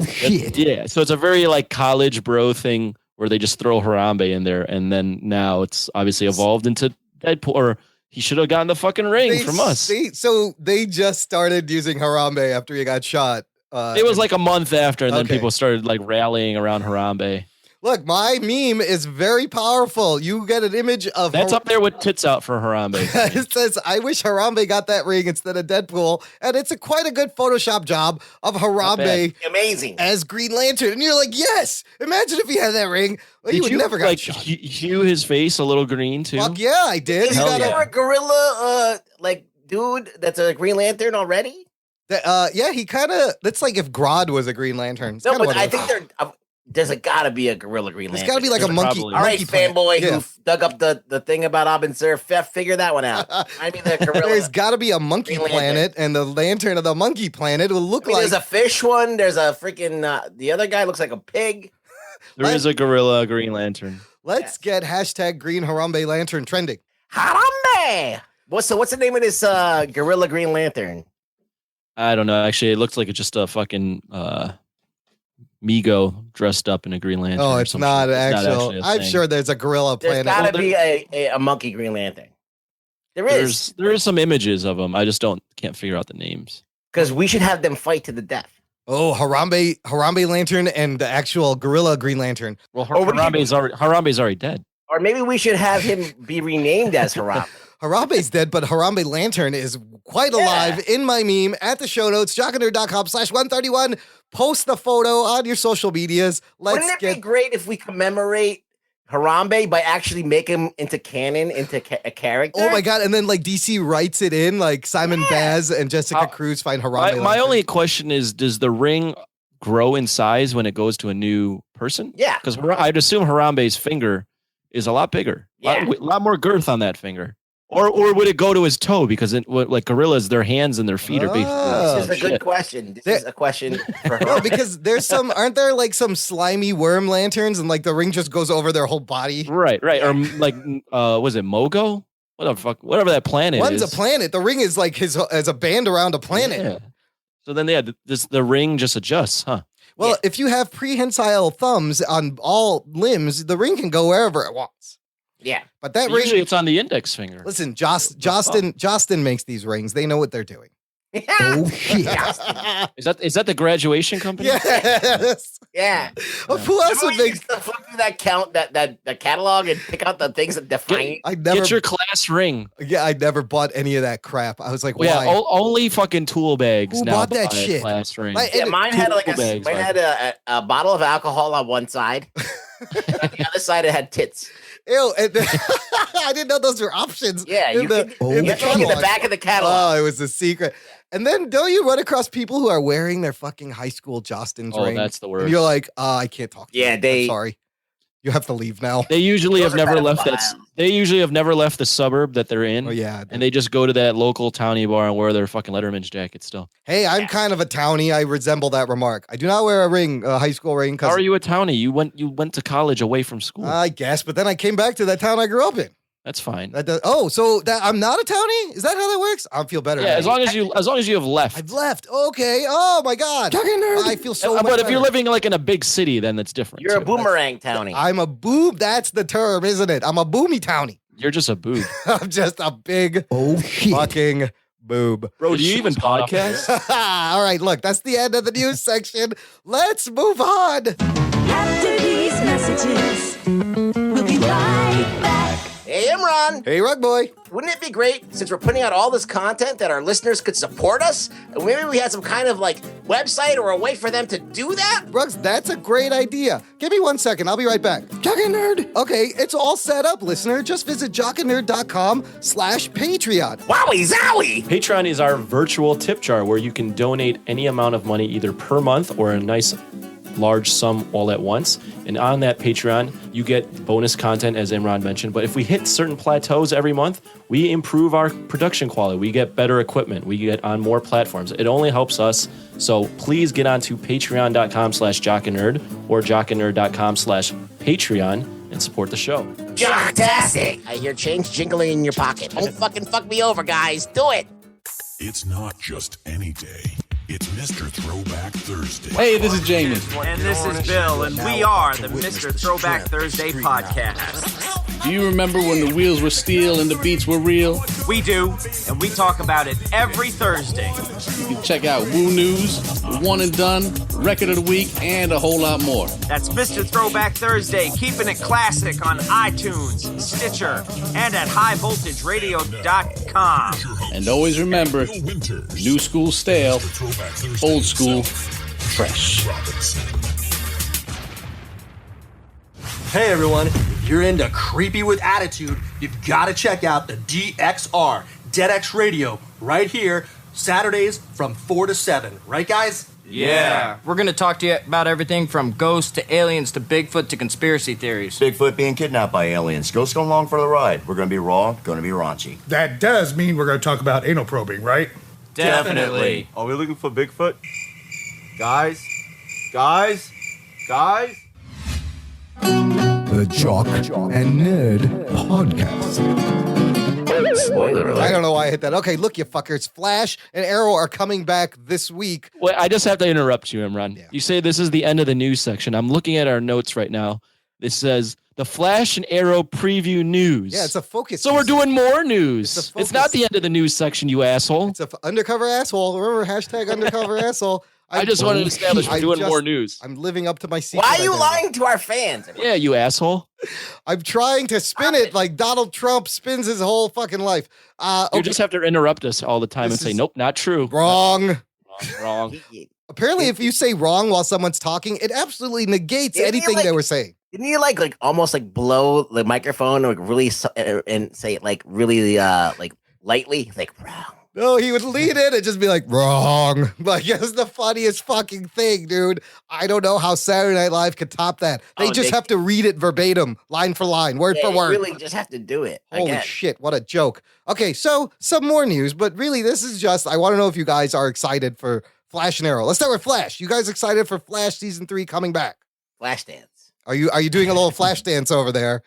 Shit. So it's a very like college bro thing where they just throw Harambe in there. And then now it's obviously evolved into Deadpool, or he should have gotten the fucking ring from us. So they just started using Harambe after he got shot. It was like a month after, and then people started like rallying around Harambe. Look, my meme is very powerful. You get an image of... That's up there with tits out for Harambe. It says, I wish Harambe got that ring instead of Deadpool. And it's quite a good Photoshop job of Harambe amazing as Green Lantern. And you're like, yes, imagine if he had that ring. Well, he would never got shot. Hue his face a little green, too? Fuck yeah, I did. Is there a gorilla dude that's a Green Lantern already? Yeah, he kind of... That's like if Grodd was a Green Lantern. No, but I think there's got to be a gorilla Green Lantern. There's got to be like a monkey. All right, fanboy who dug up the thing about Abin-Sur, figure that one out. I mean, the gorilla. There's got to be a monkey planet, and the lantern of the monkey planet will look like. There's a fish one. There's a freaking. The other guy looks like a pig. There is a gorilla Green Lantern. Let's get hashtag Green Harambe Lantern trending. Harambe. What's the name of this gorilla Green Lantern? I don't know. Actually, it looks like it's just a fucking. Migo dressed up in a Green Lantern. Oh, it's not actual. I'm sure there's a gorilla planet. There's got to be a monkey Green Lantern. There is some images of them. I just can't figure out the names. Because we should have them fight to the death. Oh, Harambe Lantern and the actual gorilla Green Lantern. Well, Harambe's already dead. Or maybe we should have him be renamed as Harambe. Harambe's dead, but Harambe Lantern is quite alive in my meme at the show notes, jockandnerd.com/131. Post the photo on your social medias. Wouldn't it be great if we commemorate Harambe by actually making him into canon, into a character? Oh my God. And then like DC writes it in, like Simon Baz and Jessica Cruz find Harambe. My only question is, does the ring grow in size when it goes to a new person? Yeah. Because I'd assume Harambe's finger is a lot bigger. Yeah. A lot more girth on that finger. Or would it go to his toe? Because like gorillas, their hands and their feet are basically. This is a good question. This is a question for her. No, because aren't there like some slimy worm lanterns and like the ring just goes over their whole body? Right. Or like, was it Mogo? What the fuck? Whatever that planet is. One's a planet. The ring is like as a band around a planet. Yeah. So then the ring just adjusts, huh? Well, if you have prehensile thumbs on all limbs, the ring can go wherever it wants. Yeah, but that usually ring, it's on the index finger. Listen, Justin makes these rings. They know what they're doing. Oh shit! Is that the graduation company? Yes. Yeah. Who else would make flip through that that catalog and pick out the things that define? Get your class ring. Yeah, I never bought any of that crap. I was like, why? Yeah, only fucking tool bags. Who now bought that shit? Class ring. Mine had a bottle of alcohol on one side. On the other side, it had tits. Ew, and I didn't know those were options. Yeah, in the back of the catalog. Oh, it was a secret. And then don't you run across people who are wearing their fucking high school Justin's ring? Oh, that's the worst. And you're like, I can't talk to you. I'm sorry. You have to leave now. They usually have never left the suburb that they're in. Oh, yeah. And they just go to that local townie bar and wear their fucking Letterman's jacket still. Hey, I'm kind of a townie. I resemble that remark. I do not wear a ring, a high school ring. How are you a townie? You went to college away from school. I guess, but then I came back to that town I grew up in. That's fine. So I'm not a townie? Is that how that works? I feel better. Yeah, as long as you have left. I've left. Okay. Oh my God. I feel so much But if better. you're living like in a big city, then that's different. You're a boomerang townie. I'm a boob. That's the term, isn't it? I'm a boomy townie. You're just a boob. I'm just a big fucking boob. Bro, do you even podcast? All right, look, that's the end of the news section. Let's move on. After these messages, we'll be right back. Hey, Imran, Hey, Rug Boy. wouldn't it be great, since we're putting out all this content, that our listeners could support us? And maybe we had some kind of like website or a way for them to do that? Rugs, that's a great idea. Give me 1 second. I'll be right back. Jock and Nerd. Okay, it's all set up, listener. Just visit jockandnerd.com/Patreon. Wowie zowie! Patreon is our virtual tip jar where you can donate any amount of money either per month or a nice large sum all at once. And on that Patreon, you get bonus content, as Imran mentioned. But if we hit certain plateaus every month, we improve our production quality. We get better equipment. We get on more platforms. It only helps us. So please get onto patreon.com/jockandnerd or jockandnerd.com/Patreon and support the show. Jocktastic! I hear change jingling in your pocket. Don't fucking fuck me over, guys. Do it. It's not just any day. It's Mr. Throwback Thursday. Hey, this is Jamie. And this is Bill, and we are the Mr. Throwback Thursday podcast. Do you remember when the wheels were steel and the beats were real? We do, and we talk about it every Thursday. You can check out Woo News, One and Done, Record of the Week, and a whole lot more. That's Mr. Throwback Thursday, keeping it classic on iTunes, Stitcher, and at highvoltageradio.com. And always remember, new school stale, old school fresh. Hey everyone, if you're into creepy with attitude, you've got to check out the DXR, Dead X Radio, right here, Saturdays from 4 to 7. Right, guys? Yeah. We're going to talk to you about everything from ghosts to aliens to Bigfoot to conspiracy theories. Bigfoot being kidnapped by aliens. Ghosts going along for the ride. We're going to be raw, going to be raunchy. That does mean we're going to talk about anal probing, right? Definitely. Are we looking for Bigfoot? Guys? The Jock and Nerd Podcast. Spoiler alert. I don't know why I hit that. Okay, look, you fuckers. Flash and Arrow are coming back this week. Well, I just have to interrupt you, Imran. Yeah. You say this is the end of the news section. I'm looking at our notes right now. This says the Flash and Arrow preview news. Yeah, it's a focus. So we're doing more news. It's a It's not focus. the end of the news section, you asshole. It's a undercover asshole. Remember, hashtag undercover asshole. I just wanted to establish we're doing more news. I'm living up to my secret. Why are you identity. lying to our fans? Yeah, you asshole. I'm trying to spin it like Donald Trump spins his whole fucking life. You just have to interrupt us all the time This and say, is nope, not true. Wrong. Wrong. Apparently, if you say wrong while someone's talking, it absolutely negates Didn't you, anything like- they were saying. Didn't you like almost like blow the microphone or really and say it like really like lightly, like wrong? No, he would lead in and just be like, wrong. Like, it's the funniest fucking thing, dude. I don't know how Saturday Night Live could top that. They just have to read it verbatim, line for line, word for You word. really just have to do it. I Holy guess. shit, what a joke. Okay, so some more news, but really this is just, I want to know if you guys are excited for Flash and Arrow. Let's start with Flash. You guys excited for Flash Season 3 coming back? Flash dance. Are you doing a little Flash dance over there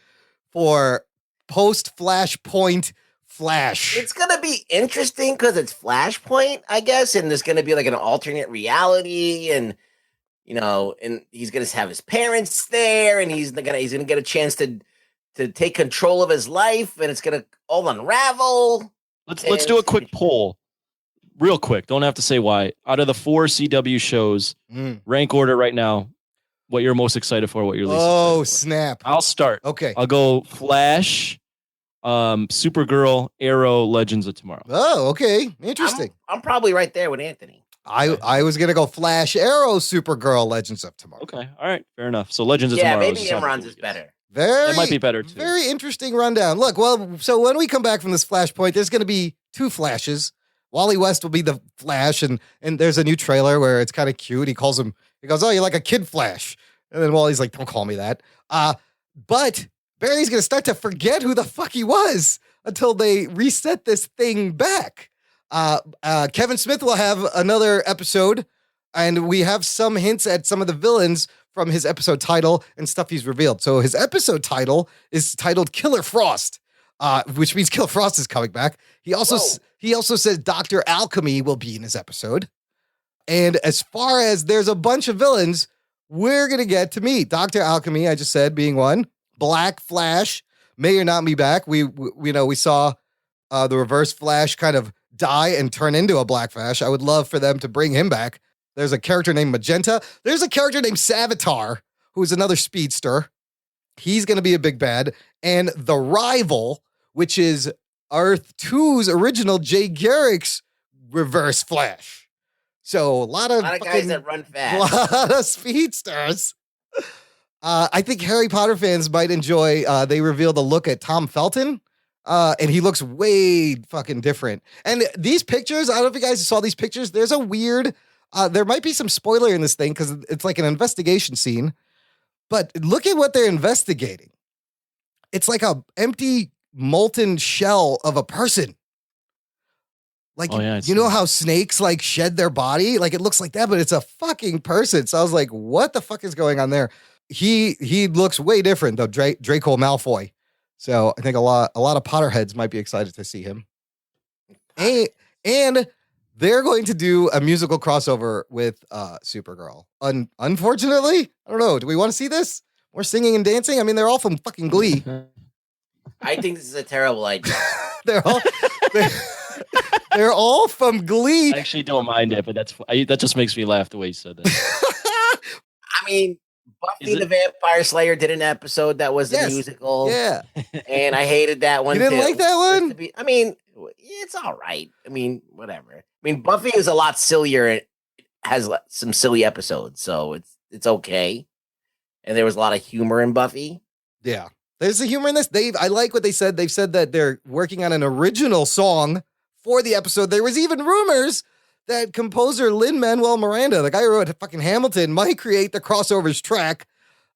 for post-Flashpoint Flash? It's gonna be interesting because it's Flashpoint, I guess, and there's gonna be like an alternate reality, and and he's gonna have his parents there, and he's gonna get a chance to take control of his life, and it's gonna all unravel. Let's do a quick poll. Real quick. Don't have to say why. Out of the 4 CW shows, rank order right now, what you're most excited for, what you're least excited for. Snap. I'll start. Okay. I'll go Flash, Supergirl, Arrow, Legends of Tomorrow. Oh, okay. Interesting. I'm probably right there with Anthony. I was going to go Flash, Arrow, Supergirl, Legends of Tomorrow. Okay. All right. Fair enough. So Legends of Yeah, Tomorrow. maybe Imran's is better. That might be better too. Very interesting rundown. Look, well, so when we come back from this Flashpoint, there's going to be 2 Flashes. Wally West will be the Flash, and there's a new trailer where it's kind of cute. He goes, oh, you're like a kid Flash. And then Wally's like, don't call me that. But Barry's going to start to forget who the fuck he was until they reset this thing back. Kevin Smith will have another episode, and we have some hints at some of the villains from his episode title and stuff he's revealed. So his episode title is titled Killer Frost, which means Killer Frost is coming back. He also says Dr. Alchemy will be in his episode. And as far as there's a bunch of villains, we're going to get to meet Dr. Alchemy, I just said, being one. Black Flash may or not be back. We saw the Reverse Flash kind of die and turn into a Black Flash. I would love for them to bring him back. There's a character named Magenta. There's a character named Savitar, who's another speedster. He's going to be a big bad. And the Rival, which is Earth 2's original Jay Garrick's Reverse Flash. So a lot of guys that run fast. A lot of speedsters. I think Harry Potter fans might enjoy, they revealed a look at Tom Felton, and he looks way fucking different. And these pictures, I don't know if you guys saw these pictures, there's a weird, there might be some spoiler in this thing because it's like an investigation scene, but look at what they're investigating. It's like a empty molten shell of a person. Like, you know how snakes like shed their body? Like it looks like that, but it's a fucking person. So I was like, what the fuck is going on there? He looks way different though, Draco Malfoy. So I think a lot of Potterheads might be excited to see him. And they're going to do a musical crossover with Supergirl. Unfortunately, I don't know. Do we want to see this? More singing and dancing? I mean, they're all from fucking Glee. I think this is a terrible idea. They're all from Glee. I actually don't mind it, but that just makes me laugh the way you said that. I mean, Buffy the Vampire Slayer did an episode that was a musical. Yeah. And I hated that one. You didn't like that one? I mean, it's all right. I mean, whatever. I mean, Buffy is a lot sillier and has some silly episodes, so it's okay. And there was a lot of humor in Buffy. Yeah. There's a humor in this. I like what they said. They've said that they're working on an original song for the episode. There was even rumors that composer Lin-Manuel Miranda, the guy who wrote fucking Hamilton, might create the crossovers track.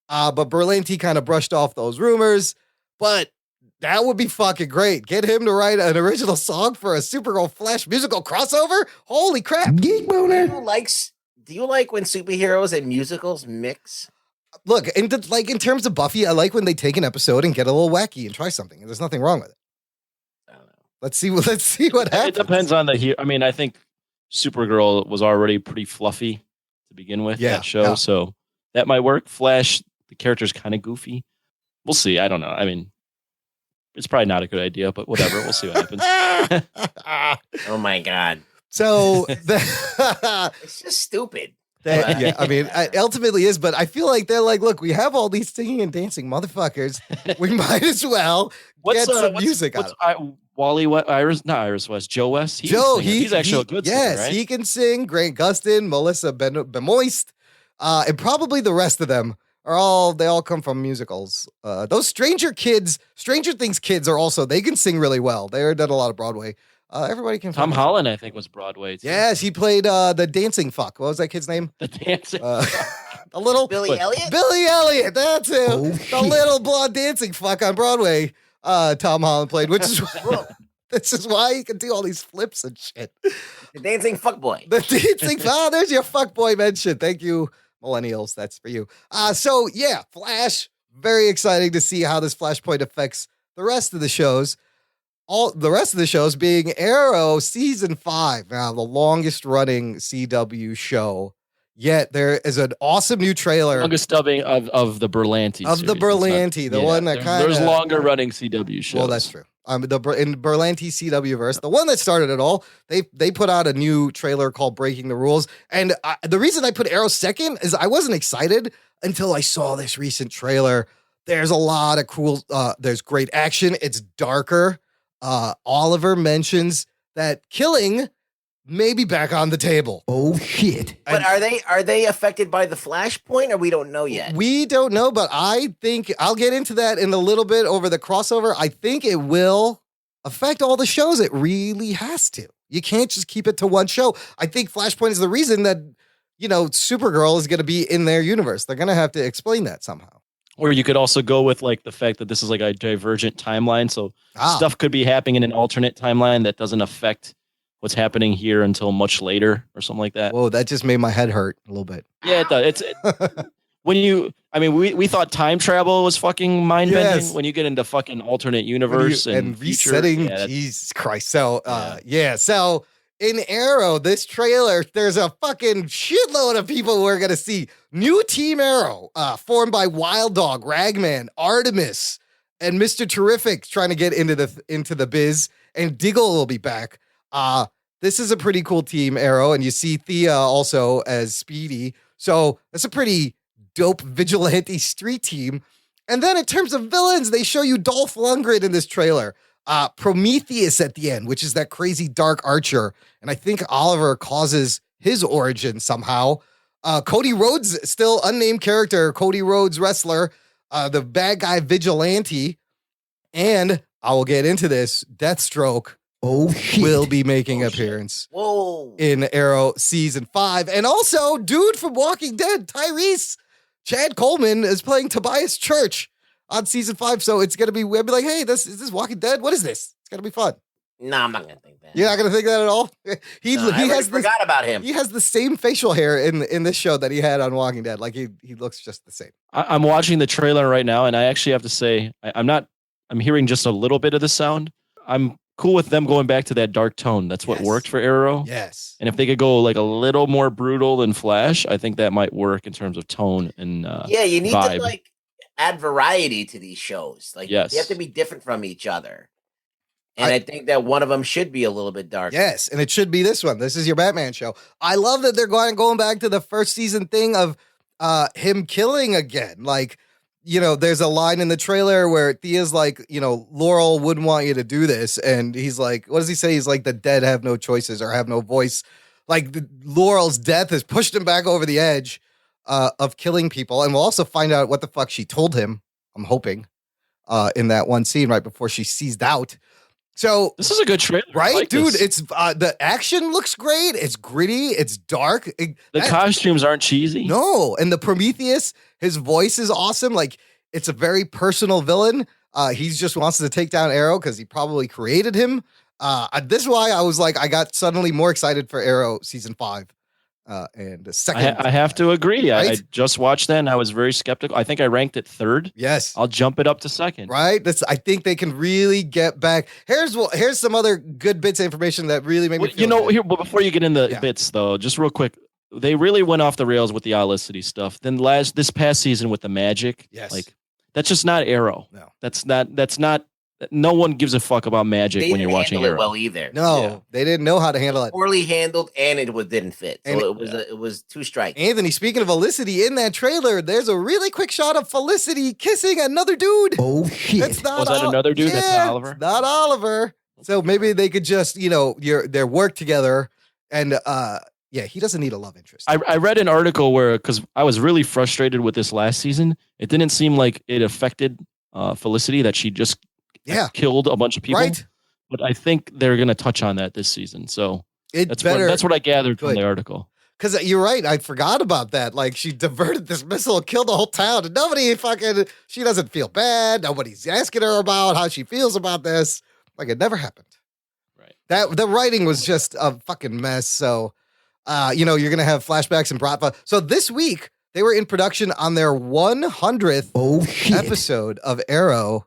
But Berlanti kind of brushed off those rumors. But that would be fucking great. Get him to write an original song for a Supergirl Flash musical crossover? Holy crap. Geek boner. Do you like when superheroes and musicals mix? Look, in terms of Buffy, I like when they take an episode and get a little wacky and try something. There's nothing wrong with it. I don't know. Let's see what happens. It depends on I mean, I think Supergirl was already pretty fluffy to begin with, that show, so that might work. Flash, the character's kind of goofy. We'll see. I don't know. I mean, it's probably not a good idea, but whatever. We'll see what happens. Oh my God. So it's just stupid. Yeah, I mean, it ultimately is, but I feel like they're like, look, we have all these singing and dancing motherfuckers. We might as well get some music out of it. Wally not Iris West, Joe West. He's actually a good singer, right? He can sing. Grant Gustin, Melissa Bemoist, and probably the rest of them they all come from musicals. Those Stranger Things kids are also, they can sing really well. They're done a lot of Broadway. Everybody can. Tom Holland, I think, was Broadway too. Yes, he played the dancing fuck. What was that kid's name? The dancing. The little Billy Elliot. Billy Elliot. That's him. The little blonde dancing fuck on Broadway. Tom Holland played, which is this is why he can do all these flips and shit. The dancing fuck boy. The dancing. There's your fuck boy mention. Thank you, millennials. That's for you. So yeah, Flash. Very exciting to see how this Flashpoint affects the rest of the shows. All the rest of the shows being Arrow season 5, now the longest running CW show. Yet there is an awesome new trailer. Longest dubbing of the Berlanti. Of the Berlanti, the one that kind of. There's longer running CW shows. Well, that's true. In Berlanti CW verse, the one that started it all, they put out a new trailer called Breaking the Rules. And the reason I put Arrow second is I wasn't excited until I saw this recent trailer. There's a lot of cool, there's great action. It's darker. Oliver mentions that killing may be back on the table. Oh shit. But are they affected by the Flashpoint, or we don't know yet? We don't know, but I think I'll get into that in a little bit over the crossover. I think it will affect all the shows. It really has to. You can't just keep it to one show. I think Flashpoint is the reason that, Supergirl is going to be in their universe. They're going to have to explain that somehow. Or you could also go with like the fact that this is like a divergent timeline. So stuff could be happening in an alternate timeline that doesn't affect what's happening here until much later or something like that. Whoa, that just made my head hurt a little bit. Yeah, it does. We thought time travel was fucking mind bending. Yes. When you get into fucking alternate universe and resetting, Jesus Christ. So, So in Arrow, this trailer, there's a fucking shitload of people who are going to see new Team Arrow, formed by Wild Dog, Ragman, Artemis, and Mr. Terrific trying to get into the biz, and Diggle will be back. This is a pretty cool team, Arrow, and you see Thea also as Speedy. So that's a pretty dope vigilante street team. And then in terms of villains, they show you Dolph Lundgren in this trailer. Prometheus at the end, which is that crazy dark archer. And I think Oliver causes his origin somehow. Cody Rhodes, still unnamed character, Cody Rhodes wrestler, the bad guy vigilante. And I will get into this, Deathstroke will be making an appearance in Arrow season 5. And also, dude from Walking Dead, Tyrese, Chad Coleman is playing Tobias Church on season 5. So it's going to be, we'll be like, hey, is this Walking Dead? What is this? It's going to be fun. No, I'm not going to think that. You're not going to think that at all? He forgot about him. He has the same facial hair in this show that he had on Walking Dead. Like he looks just the same. I'm watching the trailer right now, and I actually have to say, I'm hearing just a little bit of the sound. I'm cool with them going back to that dark tone. That's what worked for Arrow. Yes. And if they could go like a little more brutal than Flash, I think that might work in terms of tone and you need vibe. to like add variety to these shows. Like they have to be different from each other. And I think that one of them should be a little bit darker. Yes, and it should be this one. This is your Batman show. I love that they're going back to the first season thing of him killing again. Like, there's a line in the trailer where Thea's like, Laurel wouldn't want you to do this. And he's like, what does he say? He's like, the dead have no choices or have no voice. Like Laurel's death has pushed him back over the edge of killing people. And we'll also find out what the fuck she told him, I'm hoping, in that one scene right before she seized out. So this is a good trailer, right, like dude? this. It's the action looks great. It's gritty. It's dark. The costumes aren't cheesy. No, and the Prometheus, his voice is awesome. Like it's a very personal villain. He just wants to take down Arrow because he probably created him. This is why I was like, I got suddenly more excited for Arrow season 5. And the second, I have to agree. Right? I just watched that and I was very skeptical. I think I ranked it 3rd. Yes. I'll jump it up to 2nd. Right. I think they can really get back. Here's some other good bits of information that really made me feel good. But before you get into bits though, just real quick, they really went off the rails with the Olicity stuff. Then this past season with the magic, like that's just not Arrow. No, that's not. No one gives a fuck about magic when you're watching Arrow. Well, either no, they didn't know how to handle it. Poorly handled, and it didn't fit. So it was too striking. Anthony, speaking of Felicity, in that trailer, there's a really quick shot of Felicity kissing another dude. Oh shit! That's not Was that another dude? Yeah, That's not Oliver. Not Oliver. So maybe they could just their work together, and he doesn't need a love interest. I read an article because I was really frustrated with this last season. It didn't seem like it affected Felicity that she just killed a bunch of people. Right. But I think they're going to touch on that this season. So that's what I gathered from the article. Because you're right. I forgot about that. Like she diverted this missile, killed the whole town, and she doesn't feel bad. Nobody's asking her about how she feels about this. Like it never happened. Right. The writing was just a fucking mess. So, you're going to have flashbacks and Bratva. So this week they were in production on their 100th episode of Arrow.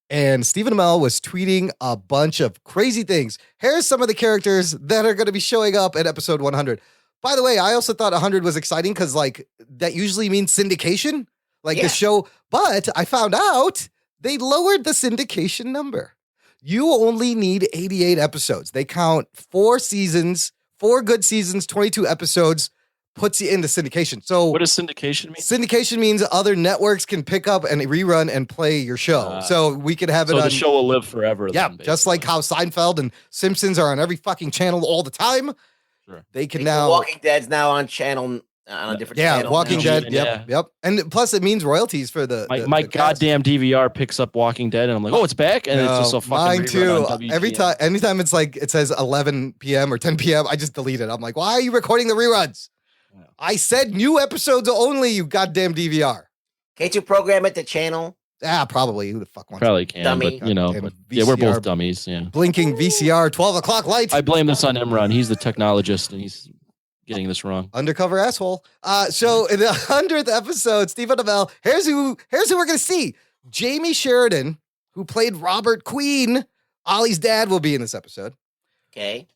And Stephen Amell was tweeting a bunch of crazy things. Here's some of the characters that are going to be showing up in episode 100. By the way, I also thought 100 was exciting because, like, that usually means syndication, the show. But I found out they lowered the syndication number. You only need 88 episodes. They count 4 seasons, 4 good seasons, 22 episodes, puts you into syndication. So what does syndication mean? Syndication means other networks can pick up and rerun and play your show. So we could have it so on. The show will live forever. Yeah, then, just like how Seinfeld and Simpsons are on every fucking channel all the time. Sure. They can now. Walking Dead's now on a different channel. Yeah, Walking now. Dead. Yep. And plus, it means royalties for my goddamn DVR picks up Walking Dead, and I'm like, oh, it's back, and it's just a fucking mine rerun too. on WGN. Every time, anytime it's like it says 11 p.m. or 10 p.m., I just delete it. I'm like, why are you recording the reruns? I said new episodes only, you goddamn DVR. Can't you program it to channel? Yeah, probably. Who the fuck wants Probably to? can, Dummy. but we're both dummies. Yeah. Blinking VCR 12 o'clock lights. I blame this on Imran. He's the technologist, and he's getting this wrong. Undercover asshole. So in the 100th episode, Stephen Amell, here's who we're gonna see. Jamie Sheridan, who played Robert Queen, Ollie's dad, will be in this episode. Okay.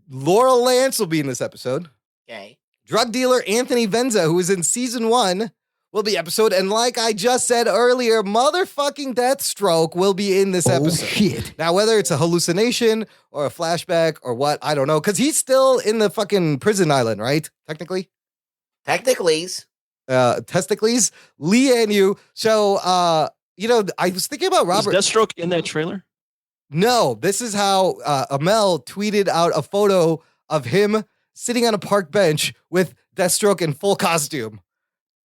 Laurel Lance will be in this episode. Okay. Drug dealer Anthony Venza, who was in season 1, will be episode. And like I just said earlier, motherfucking Deathstroke will be in this episode. Shit. Now, whether it's a hallucination or a flashback or what, I don't know. Because he's still in the fucking prison island, right? Technically. Testicles. Lee and you. So, I was thinking about Robert. Is Deathstroke in that trailer? No, this is how Amel tweeted out a photo of him sitting on a park bench with Deathstroke in full costume.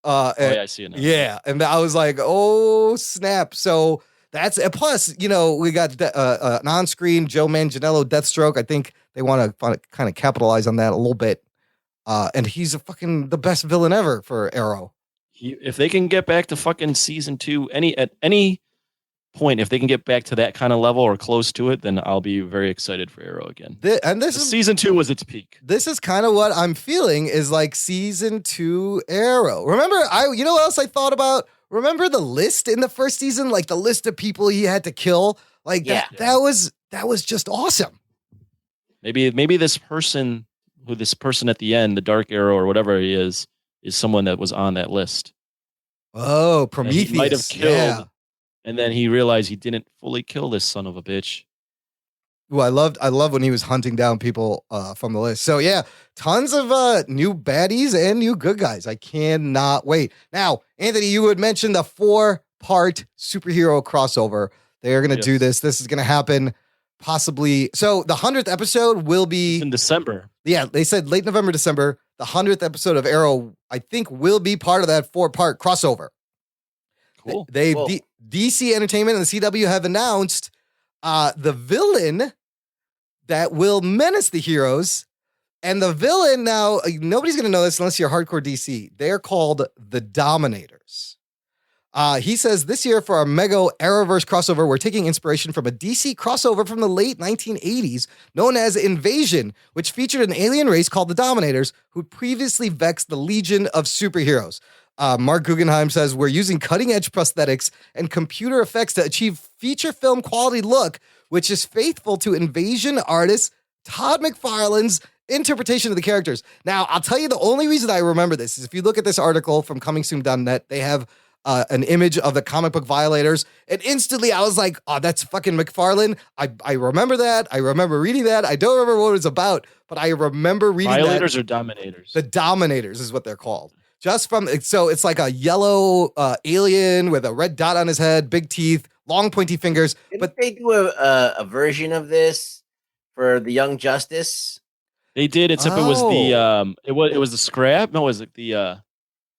I see it now. Yeah, and I was like, oh, snap. So that's – plus, we got an on-screen Joe Manganiello Deathstroke. I think they want to kind of capitalize on that a little bit. And he's the best villain ever for Arrow. If they can get back to fucking season 2, at any point, if they can get back to that kind of level or close to it, then I'll be very excited for Arrow again. Season 2 was its peak. This is kind of what I'm feeling is like season 2 Arrow. Remember, you know what else I thought about? Remember the list in the first season, like the list of people he had to kill? Like that was just awesome. Maybe this person at the end, the Dark Arrow or whatever he is someone that was on that list. Oh, Prometheus. He might have killed, and then he realized he didn't fully kill this son of a bitch. Ooh, I love when he was hunting down people from the list. So yeah, tons of new baddies and new good guys. I cannot wait. Now, Anthony, you had mentioned the 4-part superhero crossover. They are going to do this. This is going to happen possibly. So the 100th episode will be in December. Yeah, they said late November, December. The 100th episode of Arrow, I think, will be part of that 4-part crossover. Cool. DC Entertainment and the CW have announced the villain that will menace the heroes. And the villain now, nobody's going to know this unless you're hardcore DC. They're called the Dominators. He says this year for our Mega Arrowverse crossover, we're taking inspiration from a DC crossover from the late 1980s known as Invasion, which featured an alien race called the Dominators who previously vexed the Legion of Superheroes. Mark Guggenheim says we're using cutting-edge prosthetics and computer effects to achieve feature film quality look, which is faithful to Invasion artist Todd McFarlane's interpretation of the characters. Now, I'll tell you the only reason I remember this is if you look at this article from comingsoon.net, they have an image of the comic book Violators, and instantly I was like, oh, that's fucking McFarlane. I remember that. I remember reading that. I don't remember what it was about, but I remember reading Violators or Dominators? The Dominators is what they're called. So it's like a yellow alien with a red dot on his head, big teeth, long pointy fingers. But they do a version of this for the Young Justice. They did, except it was the it was the Scrap. No, was it the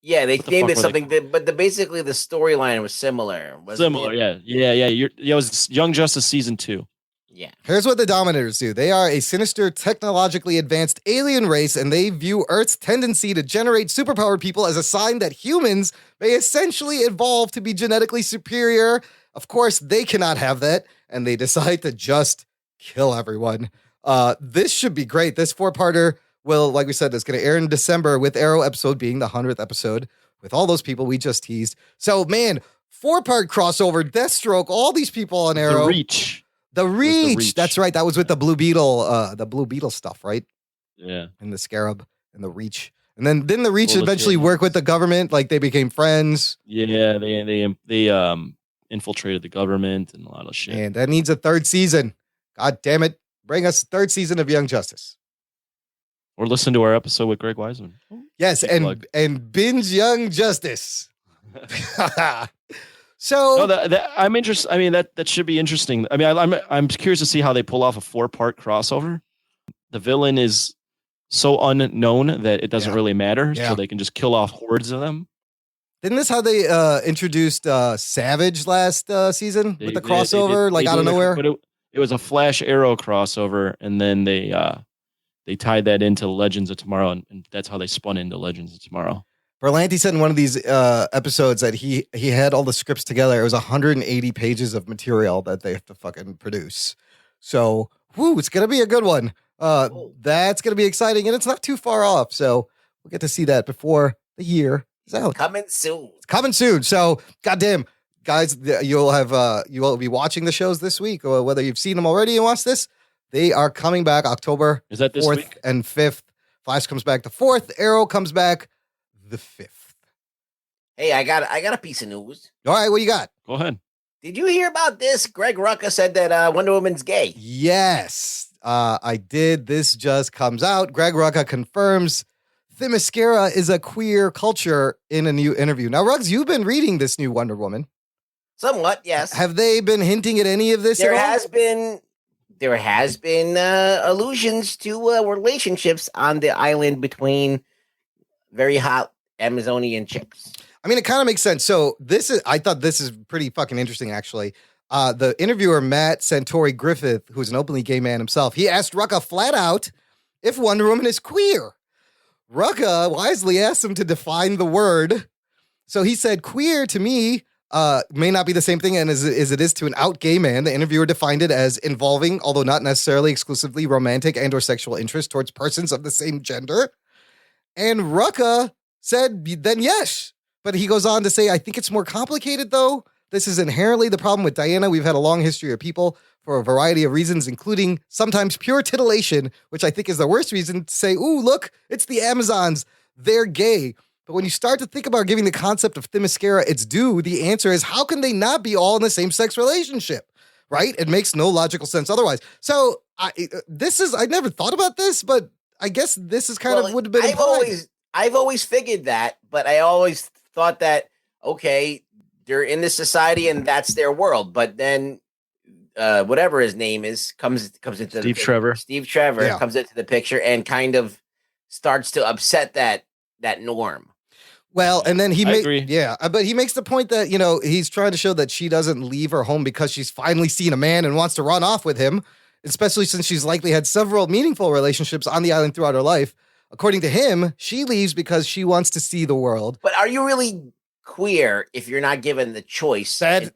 Yeah, they named it something, but basically the storyline was similar. Similar, yeah. It was Young Justice season 2. Yeah. Here's what the Dominators do. They are a sinister, technologically advanced alien race, and they view Earth's tendency to generate superpowered people as a sign that humans may essentially evolve to be genetically superior. Of course, they cannot have that, and they decide to just kill everyone. This should be great. This 4-parter will, like we said, is going to air in December, with Arrow episode being the 100th episode with all those people we just teased. So, man, 4-part crossover, Deathstroke, all these people on Arrow. The Reach. That's right. That was with the Blue Beetle stuff, right? Yeah. And the Scarab and the Reach. And then didn't the Reach eventually work with the government? Like they became friends. Yeah, they infiltrated the government and a lot of shit. And that needs a 3rd season. God damn it. Bring us a 3rd season of Young Justice. Or listen to our episode with Greg Wiseman. Yes, and binge Young Justice. So I'm interested. I mean, that should be interesting. I mean, I'm curious to see how they pull off a 4-part crossover. The villain is so unknown that it doesn't really matter, so they can just kill off hordes of them. Isn't this how they introduced Savage last season with the crossover, out of nowhere? But it was a Flash Arrow crossover, and then they tied that into Legends of Tomorrow, and that's how they spun into Legends of Tomorrow. Berlanti said in one of these episodes that he had all the scripts together. It was 180 pages of material that they have to fucking produce. So, it's going to be a good one. That's going to be exciting, and it's not too far off. So we'll get to see that before the year is out. Coming soon. It's coming soon. So, goddamn, guys, you will be watching the shows this week, or whether you've seen them already and watched this. They are coming back October 4th week? and 5th. Flash comes back the 4th. Arrow comes back the 5th. Hey, I got a piece of news. All right, what you got? Go ahead. Did you hear about this? Greg Rucka said that Wonder Woman's gay. Yes, I did. This just comes out. Greg Rucka confirms Themyscira is a queer culture in a new interview. Now, Ruggs, you've been reading this new Wonder Woman. Somewhat, yes. Have they been hinting at any of this? There at all? has been allusions to relationships on the island between very hot Amazonian chicks. I mean, it kind of makes sense. So I thought this is pretty fucking interesting, actually. The interviewer, Matt Santori Griffith, who's an openly gay man himself, he asked Rucka flat out if Wonder Woman is queer. Rucka wisely asked him to define the word. So he said, queer to me may not be the same thing as it is to an out gay man. The interviewer defined it as involving, although not necessarily exclusively, romantic and or sexual interest towards persons of the same gender. And Rucka said, then yes. But he goes on to say, I think it's more complicated, though. This is inherently the problem with Diana. We've had a long history of people for a variety of reasons, including sometimes pure titillation, which I think is the worst reason to say, ooh, look, it's the Amazons. They're gay. But when you start to think about giving the concept of Themyscira its due, the answer is, how can they not be all in the same sex relationship? Right? It makes no logical sense otherwise. So I never thought about this, but I guess this is kind of would have been I've always figured that, but I always thought that, okay, they're in this society and that's their world. But then whatever his name is comes into Steve Trevor. Steve Trevor comes into the picture and kind of starts to upset that norm. Well, and then but he makes the point that, he's trying to show that she doesn't leave her home because she's finally seen a man and wants to run off with him, especially since she's likely had several meaningful relationships on the island throughout her life. According to him, she leaves because she wants to see the world. But are you really queer if you're not given the choice that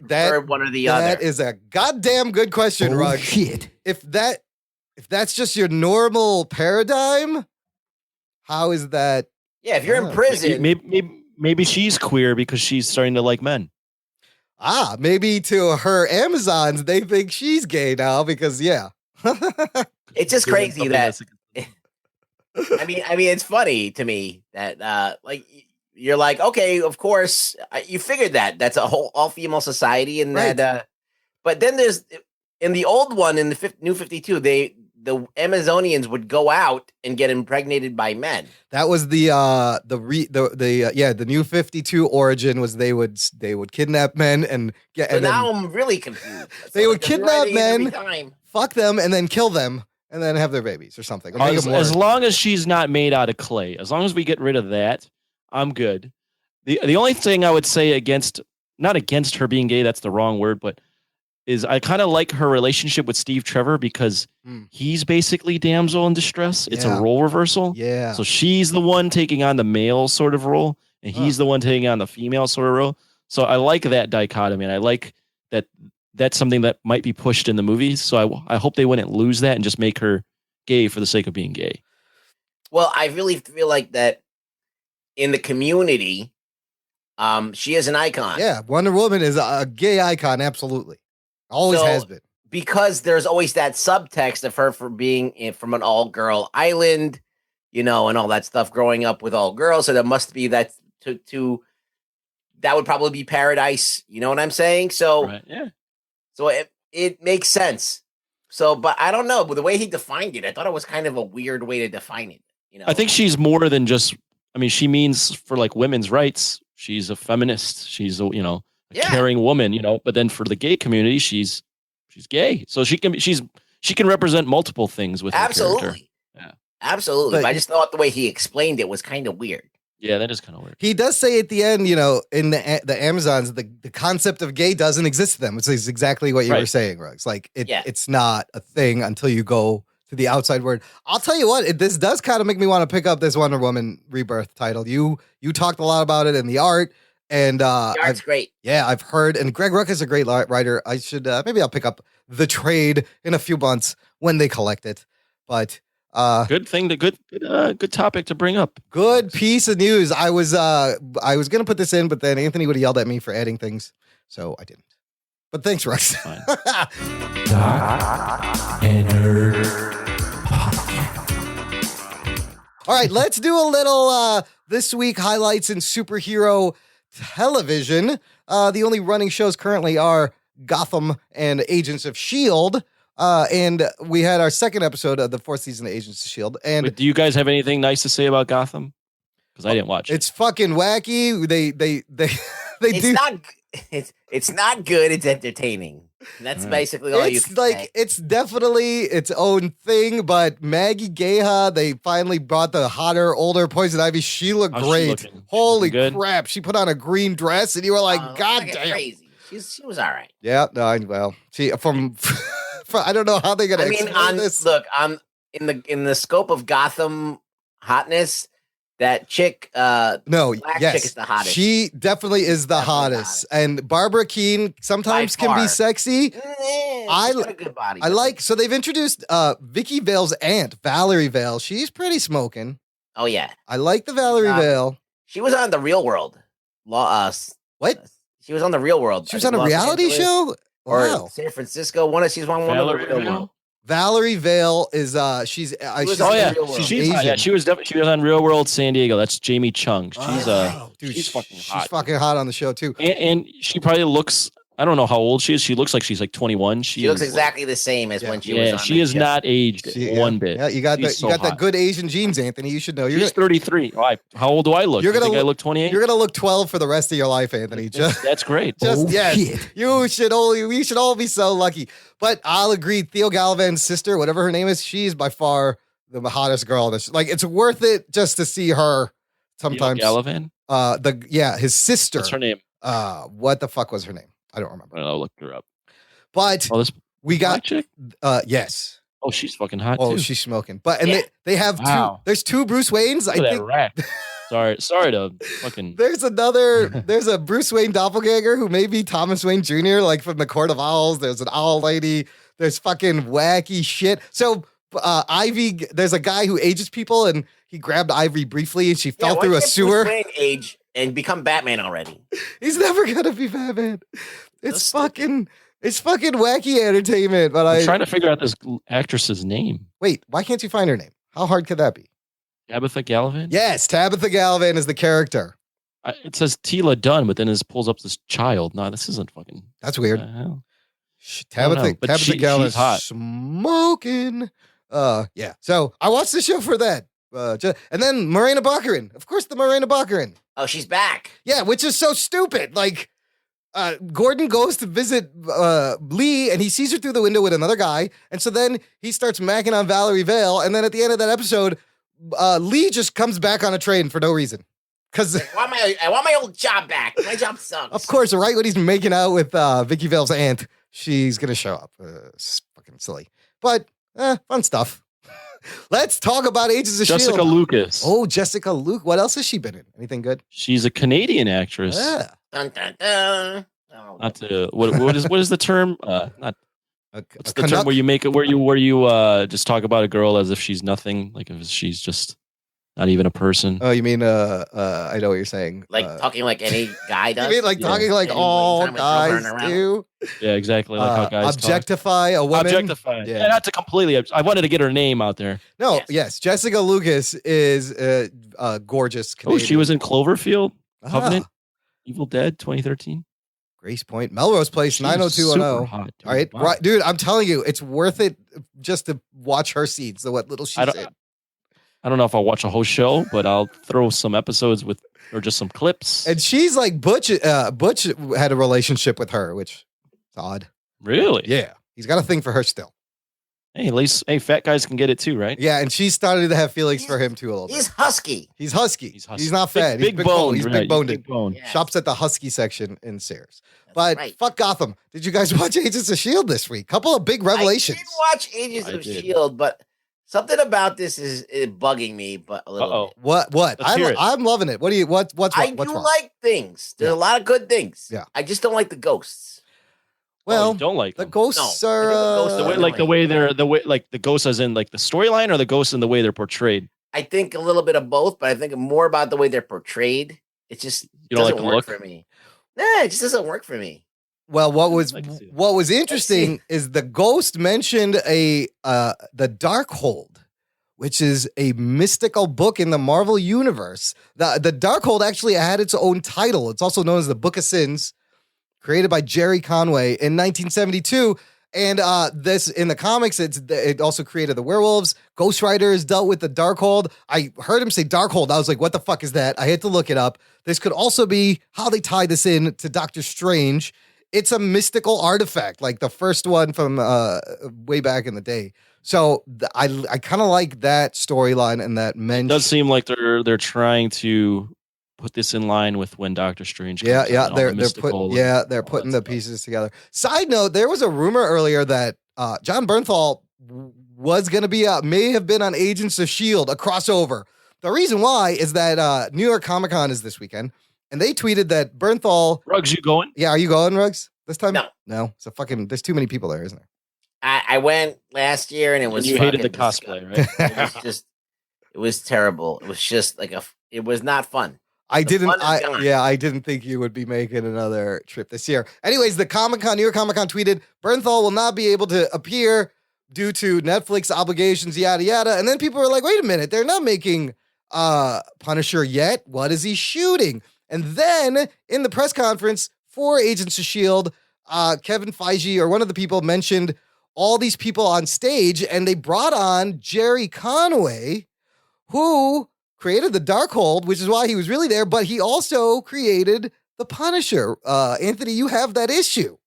one or the other? That is a goddamn good question, Rug. Shit. If that's just your normal paradigm, how is that? Yeah, if you're in prison, maybe she's queer because she's starting to like men. Maybe to her Amazons, they think she's gay now because it's just crazy that. I mean, it's funny to me that you're like, okay, of course, you figured that's a whole all-female society, and right. but then there's in the old one in the New 52, the Amazonians would go out and get impregnated by men. That was the New 52 origin was they would kidnap men and get. So and now I'm really confused. They would kidnap men, fuck them, and then kill them. And then have their babies or something. Or as long as she's not made out of clay, as long as we get rid of that, I'm good. The only thing I would say not against her being gay, that's the wrong word, but is I kind of like her relationship with Steve Trevor because he's basically damsel in distress. It's a role reversal. Yeah. So she's the one taking on the male sort of role, and he's the one taking on the female sort of role. So I like that dichotomy, and I like that. That's something that might be pushed in the movies. So I hope they wouldn't lose that and just make her gay for the sake of being gay. Well, I really feel like that in the community, she is an icon. Yeah, Wonder Woman is a gay icon, absolutely. Always has been. Because there's always that subtext of her for being from an all-girl island, and all that stuff growing up with all girls. So there must be that that would probably be paradise. You know what I'm saying? So right, yeah. So it makes sense. So, but I don't know. But the way he defined it, I thought it was kind of a weird way to define it. I think she's more than just. I mean, she means for like women's rights. She's a feminist. She's a caring woman. But then for the gay community, she's gay. So she can represent multiple things with absolutely. Her character. Yeah, absolutely. But I just thought the way he explained it was kind of weird. Yeah, that is kind of weird. He does say at the end, in the Amazons, the concept of gay doesn't exist to them, which is exactly what you were saying, Ruggs. Like, it's not a thing until you go to the outside world. I'll tell you what, this does kind of make me want to pick up this Wonder Woman Rebirth title. You talked a lot about it in the art, and the art's great. Yeah, I've heard, and Greg Rucka is a great writer. I should maybe I'll pick up the trade in a few months when they collect it. But good topic to bring up. Good piece of news. I was gonna put this in, but then Anthony would have yelled at me for adding things, so I didn't. But thanks, Rex. Jock and Nerd. All right, let's do a little this week highlights in superhero television. The only running shows currently are Gotham and Agents of S.H.I.E.L.D. And we had our second episode of the fourth season of Agents of S.H.I.E.L.D. And do you guys have anything nice to say about Gotham? Because I didn't watch it. It's fucking wacky. They It's not good. It's entertaining. And that's basically all you can say. It's definitely its own thing, but Maggie Geha, they finally brought the hotter, older Poison Ivy. She looked great. Holy crap. She put on a green dress and you were like, God damn. Crazy. She was all right. Yeah, no, she from I don't know how they're gonna explain this. Look, in the scope of Gotham hotness, that chick, black chick is the hottest. She definitely is the hottest. And Barbara Keene sometimes can be sexy. I got a good body. So they've introduced Vicky Vale's aunt, Valerie Vale. She's pretty smoking. Oh yeah. I like the Valerie Vale. She was on The Real World. What? She was on The Real World. She was on a reality show? Or San Francisco. She's on one of The Real World. Valerie Vale is she's Asian. She was on Real World San Diego. That's Jamie Chung. She's fucking hot. She's fucking hot on the show too. And she probably looks, I don't know how old she is. She looks like she's like 21. She looks exactly the same as when she was on. She is not aged one bit. Yeah, you got that good Asian genes, Anthony. You should know. She's 33. How old do I look? I look 28? You're gonna look 12 for the rest of your life, Anthony. That's great. You should all be so lucky. But I'll agree, Theo Gallivan's sister, whatever her name is, she's by far the hottest girl. It's worth it just to see her sometimes. Theo Gallivan? His sister. What's her name? What the fuck was her name? I don't remember. I'll look her up. But we got chick? Yes. Oh, she's fucking hot too. Oh, she's smoking. But they have two. There's two Bruce Waynes. Look at that rack. Sorry to fucking. There's a Bruce Wayne doppelganger who may be Thomas Wayne Jr. like from the Court of Owls. There's an owl lady. There's fucking wacky shit. So Ivy, there's a guy who ages people, and he grabbed Ivy briefly, and she fell through a sewer. Bruce Wayne age and become Batman already. He's never gonna be Batman. It's fucking wacky entertainment. But I'm trying to figure out this actress's name. Wait, why can't you find her name? How hard could that be? Tabitha Gallivan? Yes, Tabitha Gallivan is the character. It says Tila Dunn, but then it pulls up this child. No, this isn't fucking. That's weird. Tabitha Gallivan's hot. Smoking. Yeah. So I watched the show for that. And then Morena Baccarin. Of course, the Morena Baccarin. Oh, she's back. Yeah, which is so stupid. Like, Gordon goes to visit Lee, and he sees her through the window with another guy. And so then he starts macking on Valerie Vale. And then at the end of that episode, Lee just comes back on a train for no reason. Because I want my old job back. My job sucks. Of course, right when he's making out with Vicky Vale's aunt, she's going to show up. It's fucking silly. But fun stuff. Let's talk about Agents of S.H.I.E.L.D. Jessica Lucas. Oh, Jessica Lucas. What else has she been in? Anything good? She's a Canadian actress. Yeah. Dun, dun, dun. Oh. Not to, what is the term? What's the term where you make it where you just talk about a girl as if she's nothing, like if she's just not even a person. Oh, you mean I know what you're saying. Like talking like any guy does. You mean like talking like all guys do? Yeah, exactly. Like how guys objectify a woman. Objectify. Yeah, not to completely. I wanted to get her name out there. No, yes, Jessica Lucas is gorgeous. Canadian. Oh, she was in Cloverfield, Covenant, Evil Dead, 2013. Grace Point, Melrose Place, 90210. Hot, all right, wow. Right, dude. I'm telling you, it's worth it just to watch her scenes. So what little she's in. I don't know if I'll watch a whole show, but I'll throw some episodes or just some clips. And she's like Butch. Butch had a relationship with her, which is odd. Really? Yeah, he's got a thing for her still. Hey, at least fat guys can get it too, right? Yeah, and she started to have feelings for him too a little bit. He's husky. He's husky. He's not fat. Big boned. He's big boned. Yes. Shops at the husky section in Sears. But fuck Gotham. Did you guys watch Agents of S.H.I.E.L.D. this week? Couple of big revelations. I did watch Agents of S.H.I.E.L.D., but something about this is bugging me, but a little bit. What? I'm loving it. What's I do like things. There's a lot of good things. Yeah. I just don't like the ghosts. Well, you don't like the them. ghosts are the way the ghosts as in like the storyline or the ghosts in the way they're portrayed. I think a little bit of both, but I think more about the way they're portrayed. It just doesn't work for me. Nah, it just doesn't work for me. Well, what was interesting is the ghost mentioned the Darkhold, which is a mystical book in the Marvel universe. The Darkhold actually had its own title. It's also known as the Book of Sins, created by Jerry Conway in 1972. And this in the comics, it also created the werewolves. Ghost Rider has dealt with the Darkhold. I heard him say Darkhold. I was like, what the fuck is that? I had to look it up. This could also be how they tie this in to Doctor Strange. It's a mystical artifact, like the first one from way back in the day. So I kind of like that storyline and that mention. It does seem like they're trying to put this in line with when Doctor Strange comes out, they're putting the pieces together. Side note, there was a rumor earlier that John Bernthal was going to be may have been on Agents of S.H.I.E.L.D, a crossover. The reason why is that New York Comic Con is this weekend, and they tweeted that Bernthal. Rugs, you going? Yeah, are you going, Rugs, this time? No. So there's too many people there, isn't there? I went last year and it was. You hated the cosplay, right? It was terrible. It was just like it was not fun. I didn't think you would be making another trip this year. Anyways, the New York Comic Con tweeted, Bernthal will not be able to appear due to Netflix obligations, yada, yada. And then people were like, wait a minute, they're not making Punisher yet. What is he shooting? And then in the press conference for Agents of S.H.I.E.L.D., Kevin Feige or one of the people mentioned all these people on stage, and they brought on Jerry Conway, who created the Darkhold, which is why he was really there, but he also created the Punisher. Anthony, you have that issue.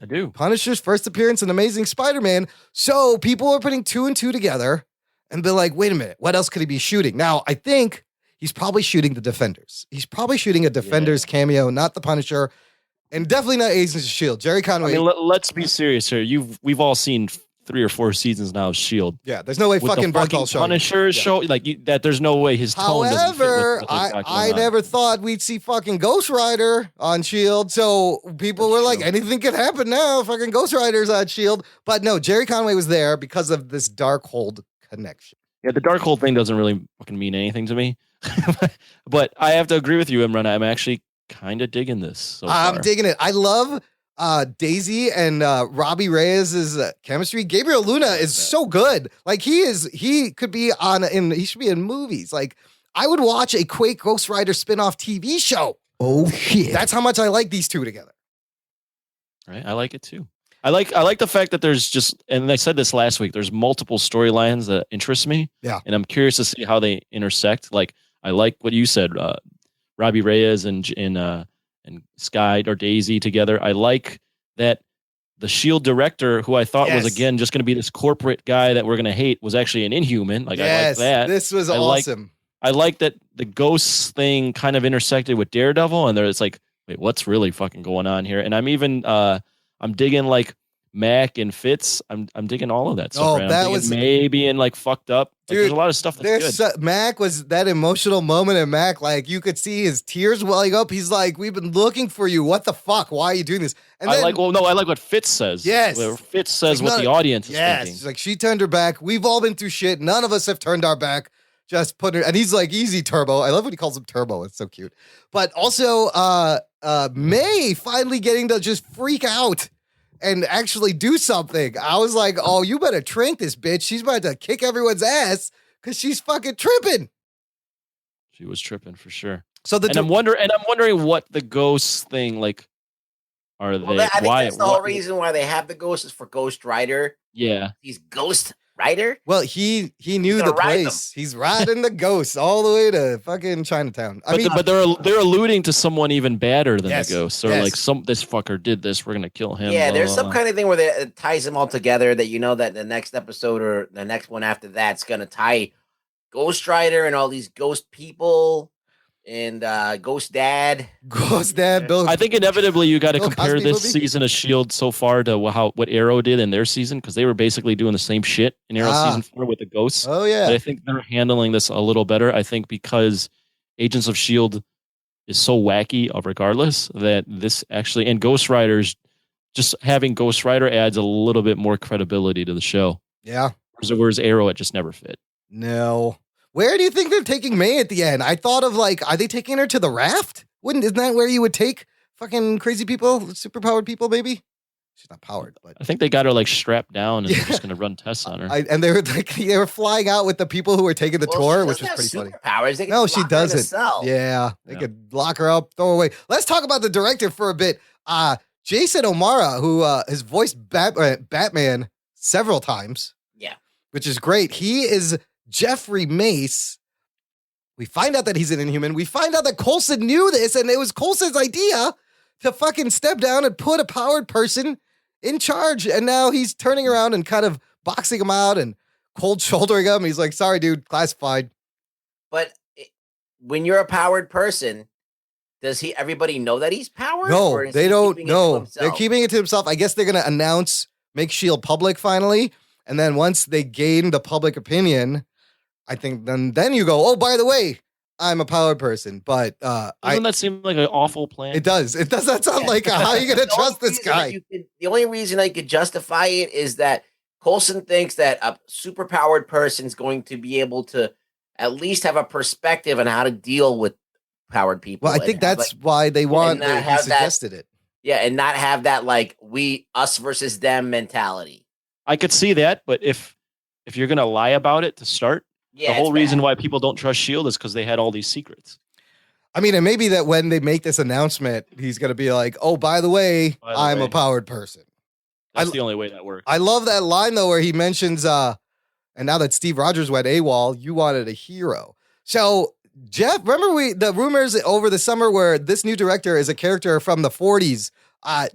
I do. Punisher's first appearance in Amazing Spider-Man. So people are putting 2 and 2 together and they're like, wait a minute, what else could he be shooting? Now, I think he's probably shooting the Defenders. He's probably shooting a Defenders cameo, not the Punisher, and definitely not Agents of S.H.I.E.L.D. Jerry Conway. I mean, let's be serious here. We've all seen 3 or 4 seasons now of S.H.I.E.L.D. Yeah, there's no way fucking Bernthal showing Punisher show that. There's no way his tone doesn't fit with I never thought we'd see fucking Ghost Rider on S.H.I.E.L.D. So people were like, anything could happen now. Fucking Ghost Rider's on S.H.I.E.L.D. But no, Jerry Conway was there because of this Darkhold connection. Yeah, the Darkhold thing doesn't really fucking mean anything to me. But I have to agree with you, Imran. I'm actually kind of digging this. I'm digging it. I love Daisy and Robbie Reyes' chemistry. Gabriel Luna is so good. Like he could be he should be in movies. Like I would watch a Quake Ghost Rider spinoff TV show. Oh shit. That's how much I like these two together. Right. I like it too. I like the fact that there's just, and I said this last week, there's multiple storylines that interest me. Yeah. And I'm curious to see how they intersect. Like I like what you said, Robbie Reyes and Sky or Daisy together. I like that the S.H.I.E.L.D. director, who I thought was again just going to be this corporate guy that we're going to hate, was actually an Inhuman. Like I like that. This was awesome. I like that the ghosts thing kind of intersected with Daredevil, and it's like, wait, what's really fucking going on here? And I'm even I'm digging like Mac and Fitz. I'm digging all of that stuff. Oh, right? that was maybe in like fucked up. Like, there's a lot of stuff that's good. Mac was that emotional moment in Mac. Like you could see his tears welling up. He's like, "We've been looking for you. What the fuck? Why are you doing this?" And I like what Fitz says. Yes, where Fitz says what the audience is thinking. It's like she turned her back. We've all been through shit. None of us have turned our back. Just put her, and he's like, "Easy, Turbo." I love when he calls him Turbo. It's so cute. But also, May finally getting to just freak out and actually do something. I was like, oh, you better trank this bitch. She's about to kick everyone's ass because she's fucking tripping. She was tripping for sure. So I'm wondering what the ghosts thing like. Are they? I think that's the whole reason why they have the ghosts is for Ghost Rider. Yeah, he's Ghost Rider. Well, he knew the place. He's riding the ghosts all the way to fucking Chinatown. But they're alluding to someone even badder than the ghosts. Or like this fucker did this. We're gonna kill him. Yeah, there's some kind of thing where it ties them all together. That that the next episode or the next one after that's gonna tie Ghost Rider and all these ghost people and Ghost Dad. Bill. I think inevitably you got to compare Cosby this movie? season of S.H.I.E.L.D. so far to what Arrow did in their season, because they were basically doing the same shit in Arrow season 4 with the ghosts. Oh yeah, but I think they're handling this a little better. I think because Agents of S.H.I.E.L.D. is so wacky, regardless, that this actually, and Ghost Rider's, just having Ghost Rider adds a little bit more credibility to the show. Yeah. Whereas Arrow, it just never fit. No. Where do you think they're taking May at the end? I thought of like, are they taking her to the raft? Isn't that where you would take fucking crazy people, superpowered people, maybe? She's not powered, but I think they got her like strapped down and they're just going to run tests on her. And they were flying out with the people who were taking the tour, which was pretty funny. Powers. They No, she doesn't. Yeah, they could lock her up, throw her away. Let's talk about the director for a bit. Jason O'Mara, who has voiced Batman several times. Yeah. Which is great. He is Jeffrey Mace. We find out that he's an Inhuman. We find out that Coulson knew this, and it was Coulson's idea to fucking step down and put a powered person in charge. And now he's turning around and kind of boxing him out and cold shouldering him. He's like, sorry, dude, classified. But when you're a powered person, does everybody know that he's powered? No, they don't know. They're keeping it to himself. I guess they're going to make S.H.I.E.L.D. public finally. And then once they gain the public opinion, I think then you go, oh, by the way, I'm a powered person. But doesn't that seem like an awful plan? It does. It does not sound like how are you going to trust this guy? The only reason I could justify it is that Coulson thinks that a superpowered person is going to be able to at least have a perspective on how to deal with powered people. Well, I think that's why they want he suggested it. Yeah, and not have that like us versus them mentality. I could see that, but if you're gonna lie about it to start, the whole reason why people don't trust S.H.I.E.L.D. is because they had all these secrets. I mean, and maybe that when they make this announcement, he's gonna be like, "Oh, by the way, I'm a powered person." That's the only way that works. I love that line though, where he mentions, and now that Steve Rogers went AWOL, you wanted a hero. So Jeff, remember the rumors over the summer where this new director is a character from the 40s.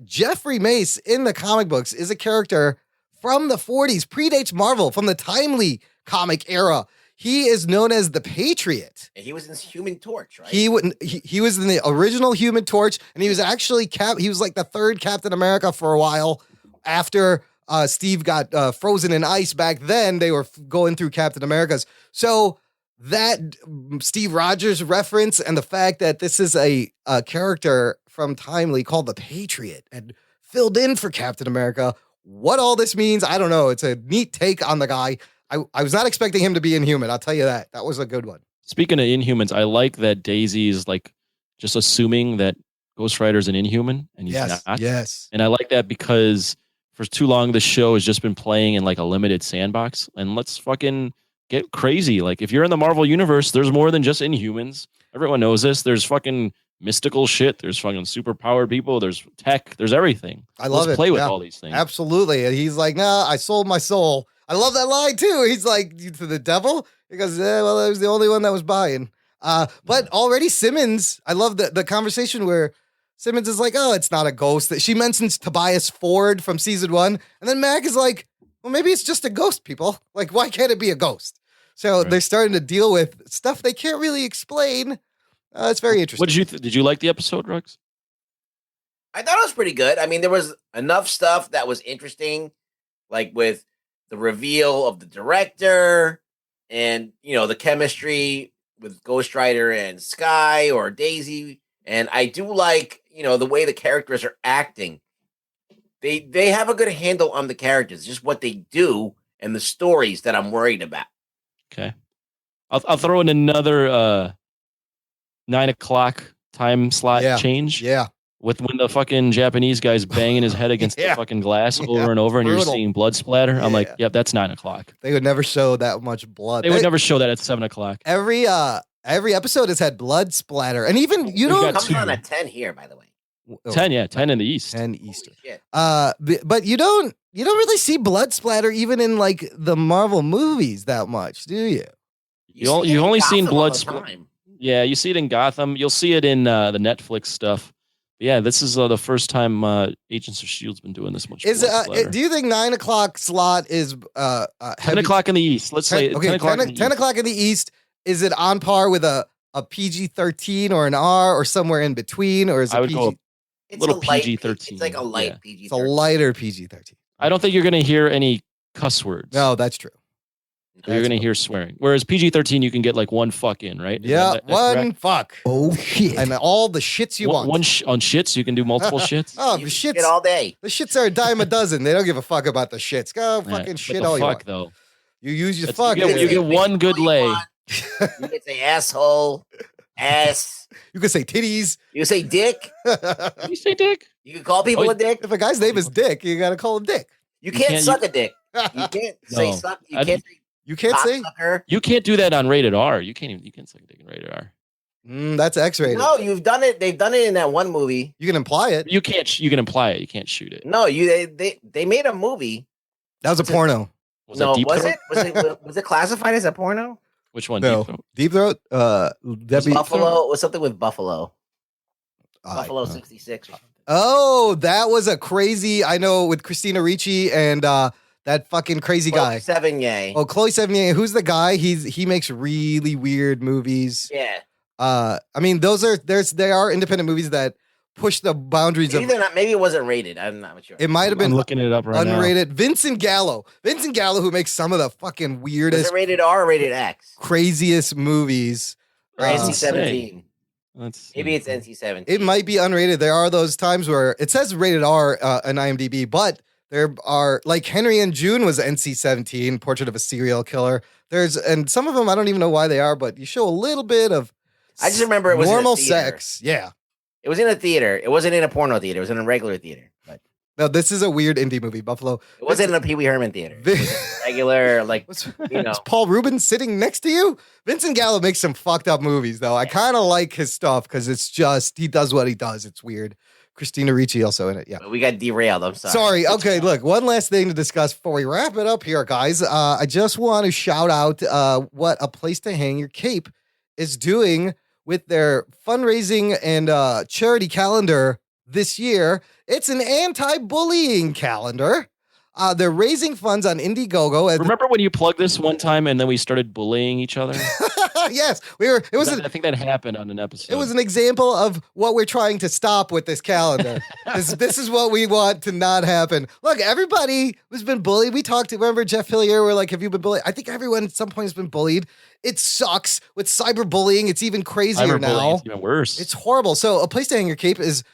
Jeffrey Mace in the comic books is a character from the 40s, predates Marvel, from the Timely comic era. He is known as the Patriot. And he was in Human Torch, right? He was in the original Human Torch, and he was actually he was like the third Captain America for a while. After Steve got frozen in ice back then, they were going through Captain America's. So that Steve Rogers reference and the fact that this is a character from Timely called the Patriot and filled in for Captain America. What all this means, I don't know. It's a neat take on the guy. I was not expecting him to be Inhuman. I'll tell you that. That was a good one. Speaking of Inhumans, I like that Daisy is like just assuming that Ghost Rider's an Inhuman and he's not. Yes. And I like that because for too long the show has just been playing in like a limited sandbox. And let's fucking get crazy. Like if you're in the Marvel universe, there's more than just Inhumans. Everyone knows this. There's fucking mystical shit. There's fucking super powered people. There's tech. There's everything. I love Let's it. play with all these things. Absolutely. And he's like, nah, I sold my soul. I love that line too. He's like, to the devil? He goes, yeah, well, I was the only one that was buying. But already Simmons, I love the conversation where Simmons is like, oh, it's not a ghost. She mentions Tobias Ford from season 1. And then Mac is like, well, maybe it's just a ghost, people. Like, why can't it be a ghost? So they're starting to deal with stuff they can't really explain. It's very interesting. What did you like the episode, Ruggs? I thought it was pretty good. I mean, there was enough stuff that was interesting, like with the reveal of the director and, the chemistry with Ghost Rider and Sky or Daisy. And I do like, the way the characters are acting. They have a good handle on the characters, just what they do and the stories that I'm worried about. Okay. I'll throw in another 9 o'clock time slot change. Yeah. With when the fucking Japanese guy's banging his head against the fucking glass over and over and you're seeing blood splatter. I'm like, yep, that's 9 o'clock. They would never show that much blood. They would never show that at 7 o'clock. Every episode has had blood splatter. And even It comes on at 10 here, by the way. 10 in the East. 10 Eastern. But you don't really see blood splatter even in like the Marvel movies that much, do you? You've only seen blood splatter. Yeah, you see it in Gotham. You'll see it in the Netflix stuff. But yeah, this is the first time Agents of S.H.I.E.L.D.'s been doing this much. Do you think 9 o'clock slot is 10 o'clock in the East? Let's say 10 o'clock. 10 o'clock in the East. Is it on par with a PG-13 or an R or somewhere in between, or is it PG? It's little a light PG-13. It's like a light PG-13. It's a lighter PG-13. I don't think you're going to hear any cuss words. No, that's true. You're going to hear swearing. Whereas PG-13, you can get like one fuck in, right? Yeah, one fuck. Oh, shit. And all the shits you want. On shits, you can do multiple shits. Oh, the shits. Shit all day. The shits are a dime a dozen. They don't give a fuck about the shits. Go fucking shit all you want. Though. You use your fuck. You get one good lay. You can say asshole, ass. You can say titties. You can say dick. You say dick? You can call people a dick. If a guy's name is Dick, you got to call him Dick. You can't suck a dick. You can't say suck. You can't say. You can't say. You can't do that on rated R. You can't suck a dick in rated R. That's X-rated. No, you've done it. They've done it in that one movie. You can imply it. You can't. You can imply it. You can't shoot it. No, they made a movie. That was a porno. Was it classified as a porno? Which one? No. Deep Throat. Buffalo was something with Buffalo. Buffalo 66 or something. Oh, that was a crazy. I know with Christina Ricci and that fucking crazy guy. Sevigny. Oh, Chloe Sevigny. Who's the guy? He makes really weird movies. Yeah. I mean, they are independent movies that push the boundaries maybe of. Maybe it wasn't rated. I'm not sure. It might have been. I'm looking it up right unrated. now. Vincent Gallo, who makes some of the fucking weirdest. Was it rated R or rated X? Craziest movies. Or NC-17. Maybe it's NC-17. It might be unrated. There are those times where it says rated R on IMDb, but there are like Henry and June was NC-17, Portrait of a Serial Killer. And some of them I don't even know why they are, but you show a little bit of. I just remember it was normal in a theater. sex. Yeah. It was in a theater. It wasn't in a porno theater. It was in a regular theater. But no, this is a weird indie movie, Buffalo. It wasn't in a Pee Wee Herman theater. It was a regular, Is Paul Rubin sitting next to you? Vincent Gallo makes some fucked up movies, though. I kind of like his stuff because it's just, he does what he does. It's weird. Christina Ricci also in it, yeah. We got derailed. I'm sorry. Okay, look, one last thing to discuss before we wrap it up here, guys. I just want to shout out what A Place to Hang Your Cape is doing with their fundraising and charity calendar this year. It's an anti-bullying calendar. They're raising funds on Indiegogo. Remember when you plugged this one time and then we started bullying each other? Yes, we were. I think that happened on an episode. It was an example of what we're trying to stop with this calendar. This is what we want to not happen. Look, everybody has been bullied. We talked to, remember Jeff Hillier? We're like, have you been bullied? I think everyone at some point has been bullied. It sucks. With cyberbullying, it's even crazier now. It's even worse. It's horrible. So A Place to Hang Your Cape is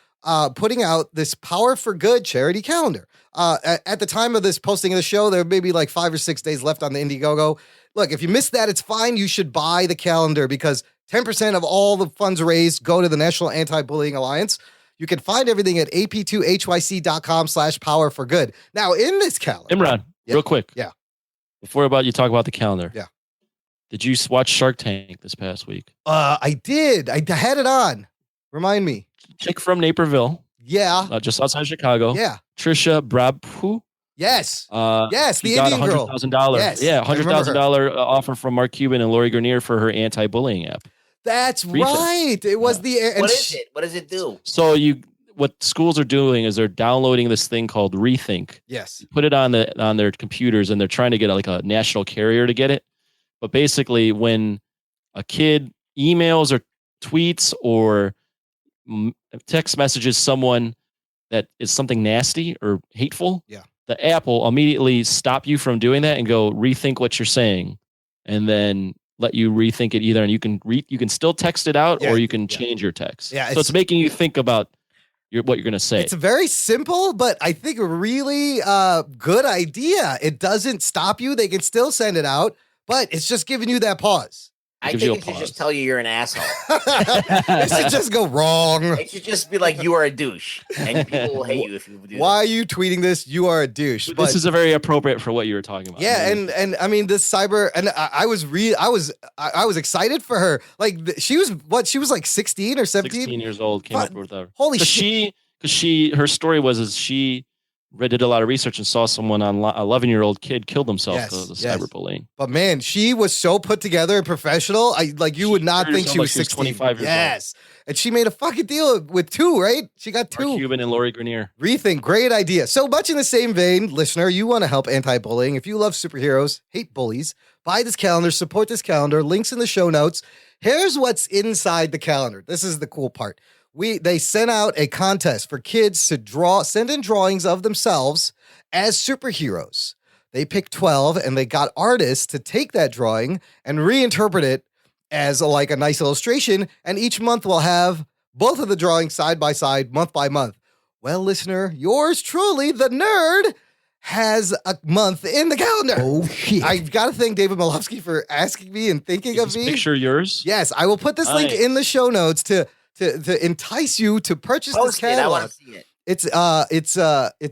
putting out this Power for Good charity calendar. At the time of this posting of the show, there may be like 5 or 6 days left on the Indiegogo. Look, if you missed that, it's fine. You should buy the calendar because 10% of all the funds raised go to the National Anti-Bullying Alliance. You can find everything at ap2hyc.com/power for good. Now, in this calendar. Imran, real quick. Yeah. Before you talk about the calendar. Yeah. Did you watch Shark Tank this past week? I did. I had it on. Remind me. Chick from Naperville. Yeah. Just outside Chicago. Yeah. Trisha Brabhu. Yes. Yes, the got Indian girl. $100,000. Yes, yeah, I remember $100,000 offer from Mark Cuban and Lori Grenier for her anti-bullying app. That's right. It was the. What is it? What does it do? So what schools are doing is they're downloading this thing called Rethink. Yes. You put it on their computers, and they're trying to get like a national carrier to get it. But basically, when a kid emails or tweets or text messages someone that is something nasty or hateful, the app will immediately stop you from doing that and go rethink what you're saying, and then let you rethink it either. And you can still text it out, or you can change your text. Yeah, so it's making you think about what you're going to say. It's very simple, but I think a really good idea. It doesn't stop you. They can still send it out, but it's just giving you that pause. I think it should just tell you you're an asshole. It should just go wrong. It should just be like, you are a douche. And people will hate you if you do Why are you tweeting this? You are a douche. But this is a very appropriate for what you were talking about. Yeah, and I mean this cyber, and I was excited for her. Like she was like 16 or 17? 16 years old, came up with her. Holy shit. Because her story was she did a lot of research and saw someone on 11-year-old kid killed himself because of cyberbullying. But man, she was so put together and professional. You would not think she was 16. 25 years old. And she made a fucking deal with 2, right? She got 2. Mark Cuban and Lori Grenier. Rethink, great idea. So much in the same vein, listener, you want to help anti-bullying. If you love superheroes, hate bullies, buy this calendar, support this calendar. Links in the show notes. Here's what's inside the calendar. This is the cool part. They sent out a contest for kids to send in drawings of themselves as superheroes. They picked 12 and they got artists to take that drawing and reinterpret it as a nice illustration. And each month we'll have both of the drawings side by side, month by month. Well, listener, yours truly, the nerd, has a month in the calendar. Oh, shit. I've got to thank David Malofsky for asking me and thinking of me. Picture yours? Yes, I will put this link in the show notes to entice you to purchase this catalog. I want to see it. It's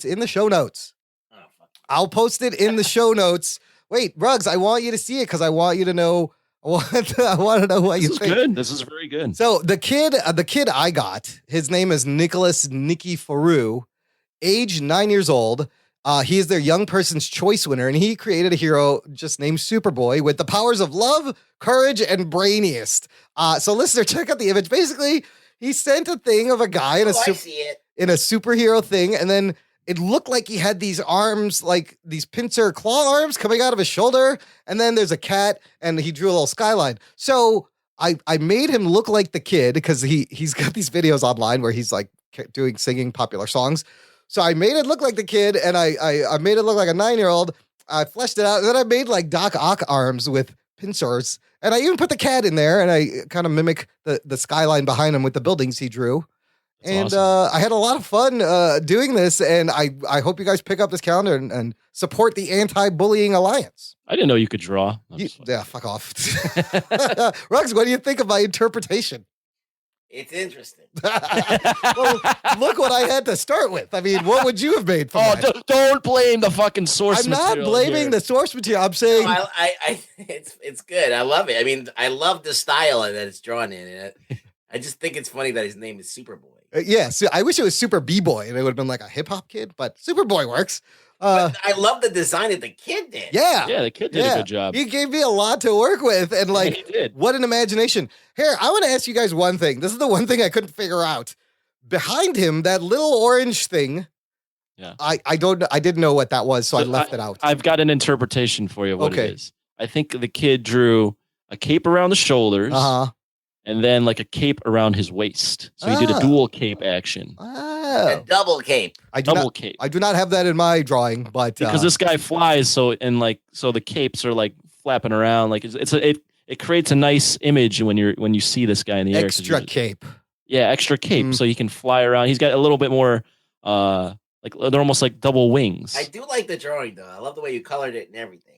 in the show notes. Oh, fuck. I'll post it in the show notes. Wait, Ruggs, I want you to see it because I want you to know I want to know what you This is think. good. This is very good. So the kid I got, his name is Nicholas Nikiforou, age 9 years old. He is their young person's choice winner, and he created a hero just named Superboy with the powers of love, courage, and brainiest. So listener, check out the image. Basically, he sent a thing of a guy in in a superhero thing, and then it looked like he had these arms, like these pincer claw arms coming out of his shoulder. And then there's a cat, and he drew a little skyline. So I made him look like the kid because he's got these videos online where he's like singing popular songs. So I made it look like the kid, and I made it look like a 9-year-old. I fleshed it out, and then I made like Doc Ock arms with pincers. And I even put the cat in there, and I kind of mimic the skyline behind him with the buildings he drew. And I had a lot of fun doing this, and I hope you guys pick up this calendar and support the Anti-Bullying Alliance. I didn't know you could draw. Yeah, fuck off. Ruggs, what do you think of my interpretation? It's interesting. Well, look what I had to start with. I mean, what would you have made from that? Don't blame the fucking source material. I'm not blaming the source material. I'm saying... No, it's good. I love it. I mean, I love the style that it's drawn in. I just think it's funny that his name is Superboy. Yeah, so I wish it was Super B-Boy, and it would have been like a hip-hop kid, but Superboy works. But I love the design that the kid did. Yeah. Yeah, the kid did a good job. He gave me a lot to work with, and like, he did. What an imagination. Here, I want to ask you guys one thing. This is the one thing I couldn't figure out. Behind him, that little orange thing, yeah, I didn't know what that was, so I left it out. I've got an interpretation for you of what it is. I think the kid drew a cape around the shoulders. And then like a cape around his waist. So he did a dual cape action. A double cape. Cape. I do not have that in my drawing, but because this guy flies, so the capes are like flapping around, like it creates a nice image when you see this guy in the air. Extra cape. Yeah, extra cape, so he can fly around. He's got a little bit more like they're almost like double wings. I do like the drawing though. I love the way you colored it and everything.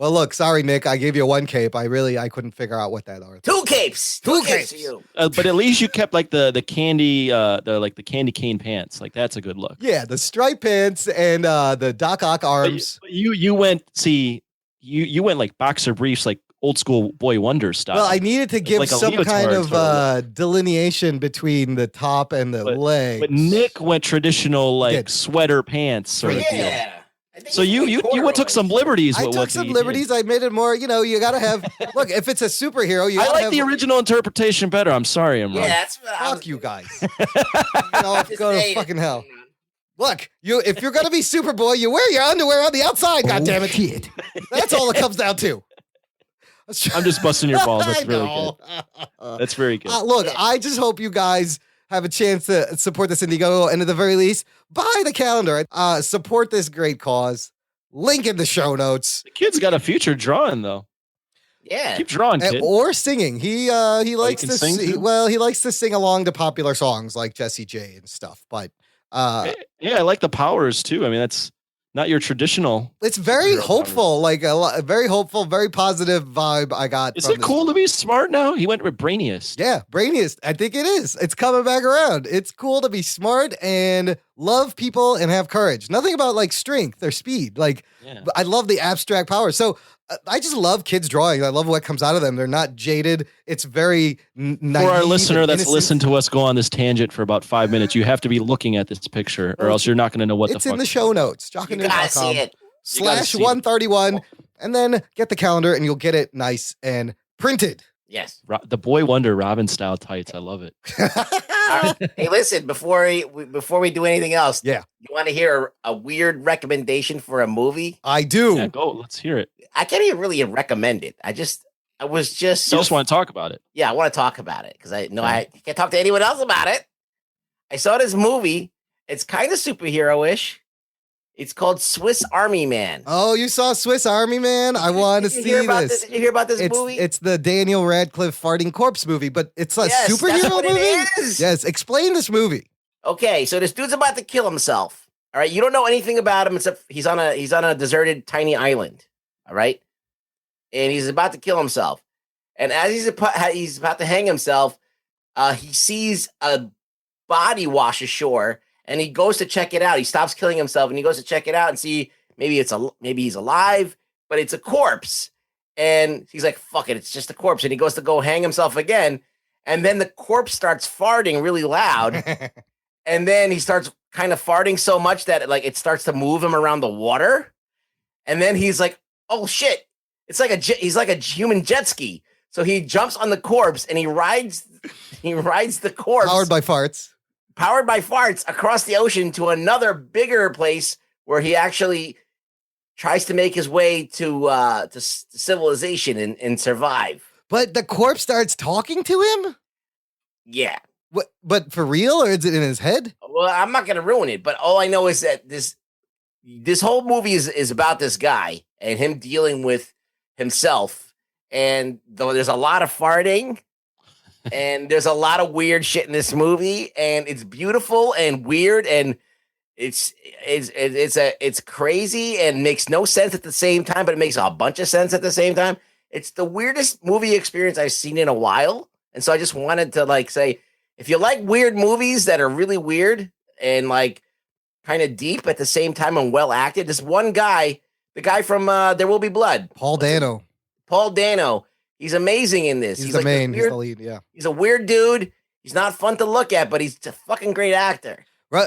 Well, look, sorry, Nick. I gave you one cape. I couldn't figure out what that was. Two capes. Two capes for you. But at least you kept like the candy the candy cane pants. Like that's a good look. Yeah, the striped pants and the Doc Ock arms. But you went like boxer briefs, like old school Boy Wonder style. Well, I needed to give like some kind of delineation between the top and the legs. But Nick went traditional like sweater pants sort of deal. So you took some liberties. I took some liberties. I made it more. You got to have. Look, if it's a superhero, you. I like the original interpretation better. I'm sorry, I'm wrong. Yeah, that's fuck you guys. Go to fucking hell. Look, if you're gonna be Superboy, you wear your underwear on the outside. God damn it, kid. That's all it comes down to. I'm just busting your balls. That's really good. That's very good. Look, I just hope you guys have a chance to support this Indiegogo, and at the very least, buy the calendar. Support this great cause. Link in the show notes. The kid's got a future drawing, though. Yeah, keep drawing, kid. Or singing. He likes to sing. He likes to sing along to popular songs like Jessie J and stuff. But yeah, I like the powers too. I mean, that's not your traditional. It's very hopeful, like very hopeful, very positive vibe I got. Is it cool to be smart now? He went with brainiest. Yeah, brainiest. I think it is. It's coming back around. It's cool to be smart and love people and have courage. Nothing about like strength or speed. Like I love the abstract power. So I just love kids drawing. I love what comes out of them. They're not jaded. It's very naive. For our listener that's listened to us go on this tangent for about 5 minutes, you have to be looking at this picture, or else you're not going to know what the fuck. It's in the show notes. JockandNerd.com/131, and then get the calendar, and you'll get it nice and printed. Yes. The Boy Wonder Robin style tights. I love it. Hey, listen, before we do anything else, you want to hear a weird recommendation for a movie? I do. Yeah, go. Let's hear it. I can't even really recommend it. I was just you just want to talk about it. Yeah, I want to talk about it because I can't talk to anyone else about it. I saw this movie. It's kind of superhero-ish. It's called Swiss Army Man. Oh, you saw Swiss Army Man? I want to see this. Did you hear about this movie? It's the Daniel Radcliffe farting corpse movie, but it's a superhero movie? It is. Yes, explain this movie. Okay, so this dude's about to kill himself. All right, you don't know anything about him except he's on a deserted tiny island. All right, and he's about to kill himself. And as he's about to hang himself, he sees a body wash ashore. And he goes to check it out. He stops killing himself, and he goes to check it out and see maybe he's alive, but it's a corpse. And he's like, fuck it, it's just a corpse. And he goes to go hang himself again. And then the corpse starts farting really loud. And then he starts kind of farting so much that like it starts to move him around the water. And then he's like, oh shit. It's like he's like a human jet ski. So he jumps on the corpse and he rides the corpse. Powered by farts across the ocean to another bigger place where he actually tries to make his way to civilization and survive. But the corpse starts talking to him? Yeah. What? But for real, or is it in his head? Well, I'm not going to ruin it, but all I know is that this whole movie is about this guy and him dealing with himself. And though there's a lot of farting and there's a lot of weird shit in this movie, and it's beautiful and weird, and it's crazy and makes no sense at the same time, but it makes a bunch of sense at the same time. It's the weirdest movie experience I've seen in a while. And so I just wanted to like say, if you like weird movies that are really weird and like kind of deep at the same time and well acted, this one guy, the guy from There Will Be Blood, Paul Dano, he's amazing in this. He's the main, he's the lead, yeah. He's a weird dude. He's not fun to look at, but he's a fucking great actor.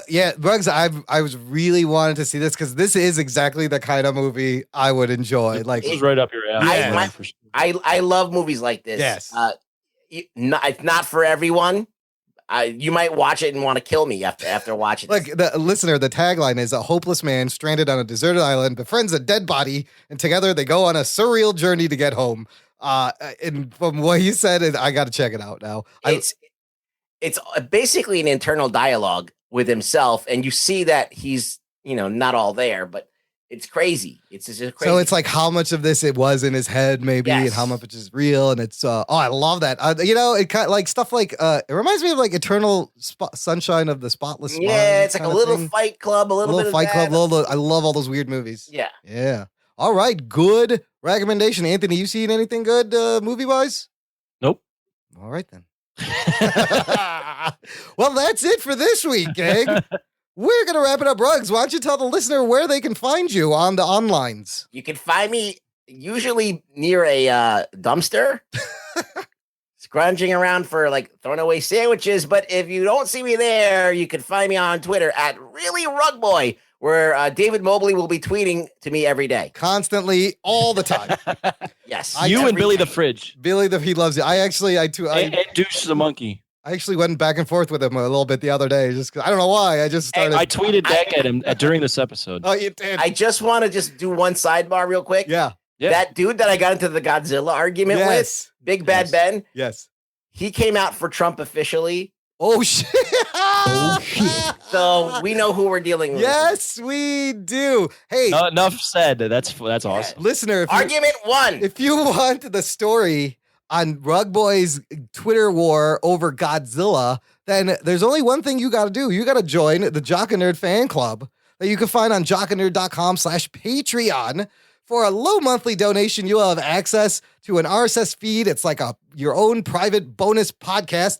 Yeah, Ruggs, I was really wanting to see this because this is exactly the kind of movie I would enjoy. Like, it's right up your alley. I love movies like this. Yes. It's not for everyone. You might watch it and want to kill me after watching it. Like the listener, the tagline is a hopeless man stranded on a deserted island befriends a dead body, and together they go on a surreal journey to get home. And from what you said, I got to check it out now. It's basically an internal dialogue with himself, and you see that he's not all there, but it's crazy. It's just crazy. So it's like how much of this it was in his head, maybe, and how much is real. And it's I love that. It kind of like stuff like it reminds me of like Eternal Sunshine of the Spotless Mind. Yeah, it's like a little Fight Club, a little bit of Fight that. Club. I love all those weird movies. Yeah. All right, good recommendation, Anthony. You seen anything good movie wise? Nope. All right then. Well, that's it for this week, gang. We're going to wrap it up. Ruggs, why don't you tell the listener where they can find you on the onlines? You can find me usually near a dumpster, scrounging around for like throwing away sandwiches. But if you don't see me there, you can find me on Twitter at ReallyRugBoy, where David Mobley will be tweeting to me every day. Constantly, all the time. Yes. You and Billy the Fridge. He loves you. And Deuce the Monkey. I actually went back and forth with him a little bit the other day. Just 'cause I don't know why. I just started. I tweeted back at him during this episode. Oh, you did. I just want to do one sidebar real quick. Yeah. That dude that I got into the Godzilla argument with, Big Bad Ben. Yes. He came out for Trump officially. Oh, shit. So we know who we're dealing with. Yes, we do. Hey. Enough said. That's awesome. Listener. Argument one. If you want the story on Rug Boy's Twitter war over Godzilla, then there's only one thing you got to do. You got to join the Jock and Nerd fan club that you can find on jockandnerd.com/Patreon. For a low monthly donation, you'll have access to an RSS feed. It's like your own private bonus podcast.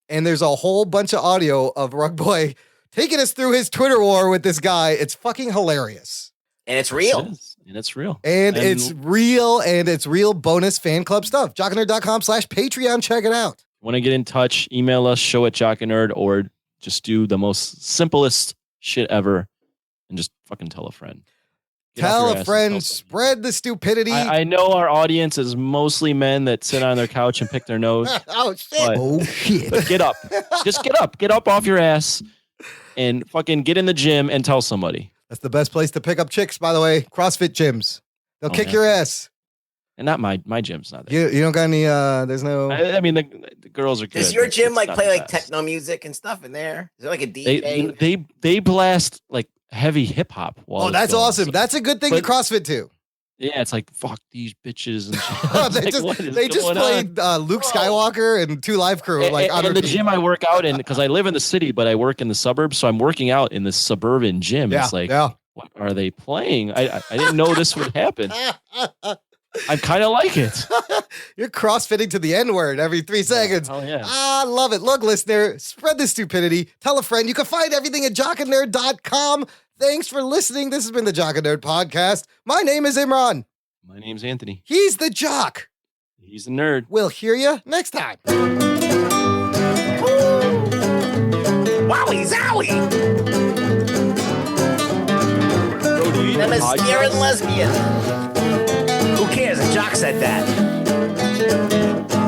And there's a whole bunch of audio of Rug Boy taking us through his Twitter war with this guy. It's fucking hilarious. And it's real. And it's real. And it's real bonus fan club stuff. jockandnerd.com/Patreon. Check it out. Want to get in touch, email us, show@jockandnerd, or just do the most simplest shit ever and just fucking tell a friend. Tell a friend, spread the stupidity. I know our audience is mostly men that sit on their couch and pick their nose. Oh, shit. But get up. Just get up. Get up off your ass and fucking get in the gym and tell somebody. That's the best place to pick up chicks, by the way. CrossFit gyms. They'll kick your ass. And not my gym's not there. You don't got any, there's no... I mean, the girls are good. Does your gym play like techno music and stuff in there? Is there like a DJ? They blast like heavy hip hop. Oh, that's awesome. So, that's a good thing in CrossFit too. Yeah, it's like fuck these bitches and shit. they just played Luke Skywalker and 2 Live Crew. And the gym I work out in, because I live in the city, but I work in the suburbs, so I'm working out in this suburban gym. Yeah, it's like, what are they playing? I didn't know this would happen. I kind of like it. You're crossfitting to the N-word every 3 seconds. Oh, yeah. I love it. Look, listener, spread the stupidity. Tell a friend. You can find everything at jockandnerd.com. Thanks for listening. This has been the Jock and Nerd Podcast. My name is Imran. My name's Anthony. He's the Jock. He's a nerd. We'll hear you next time. Wowie zowie! I'm a scaring lesbian. Who cares? The Jock said that.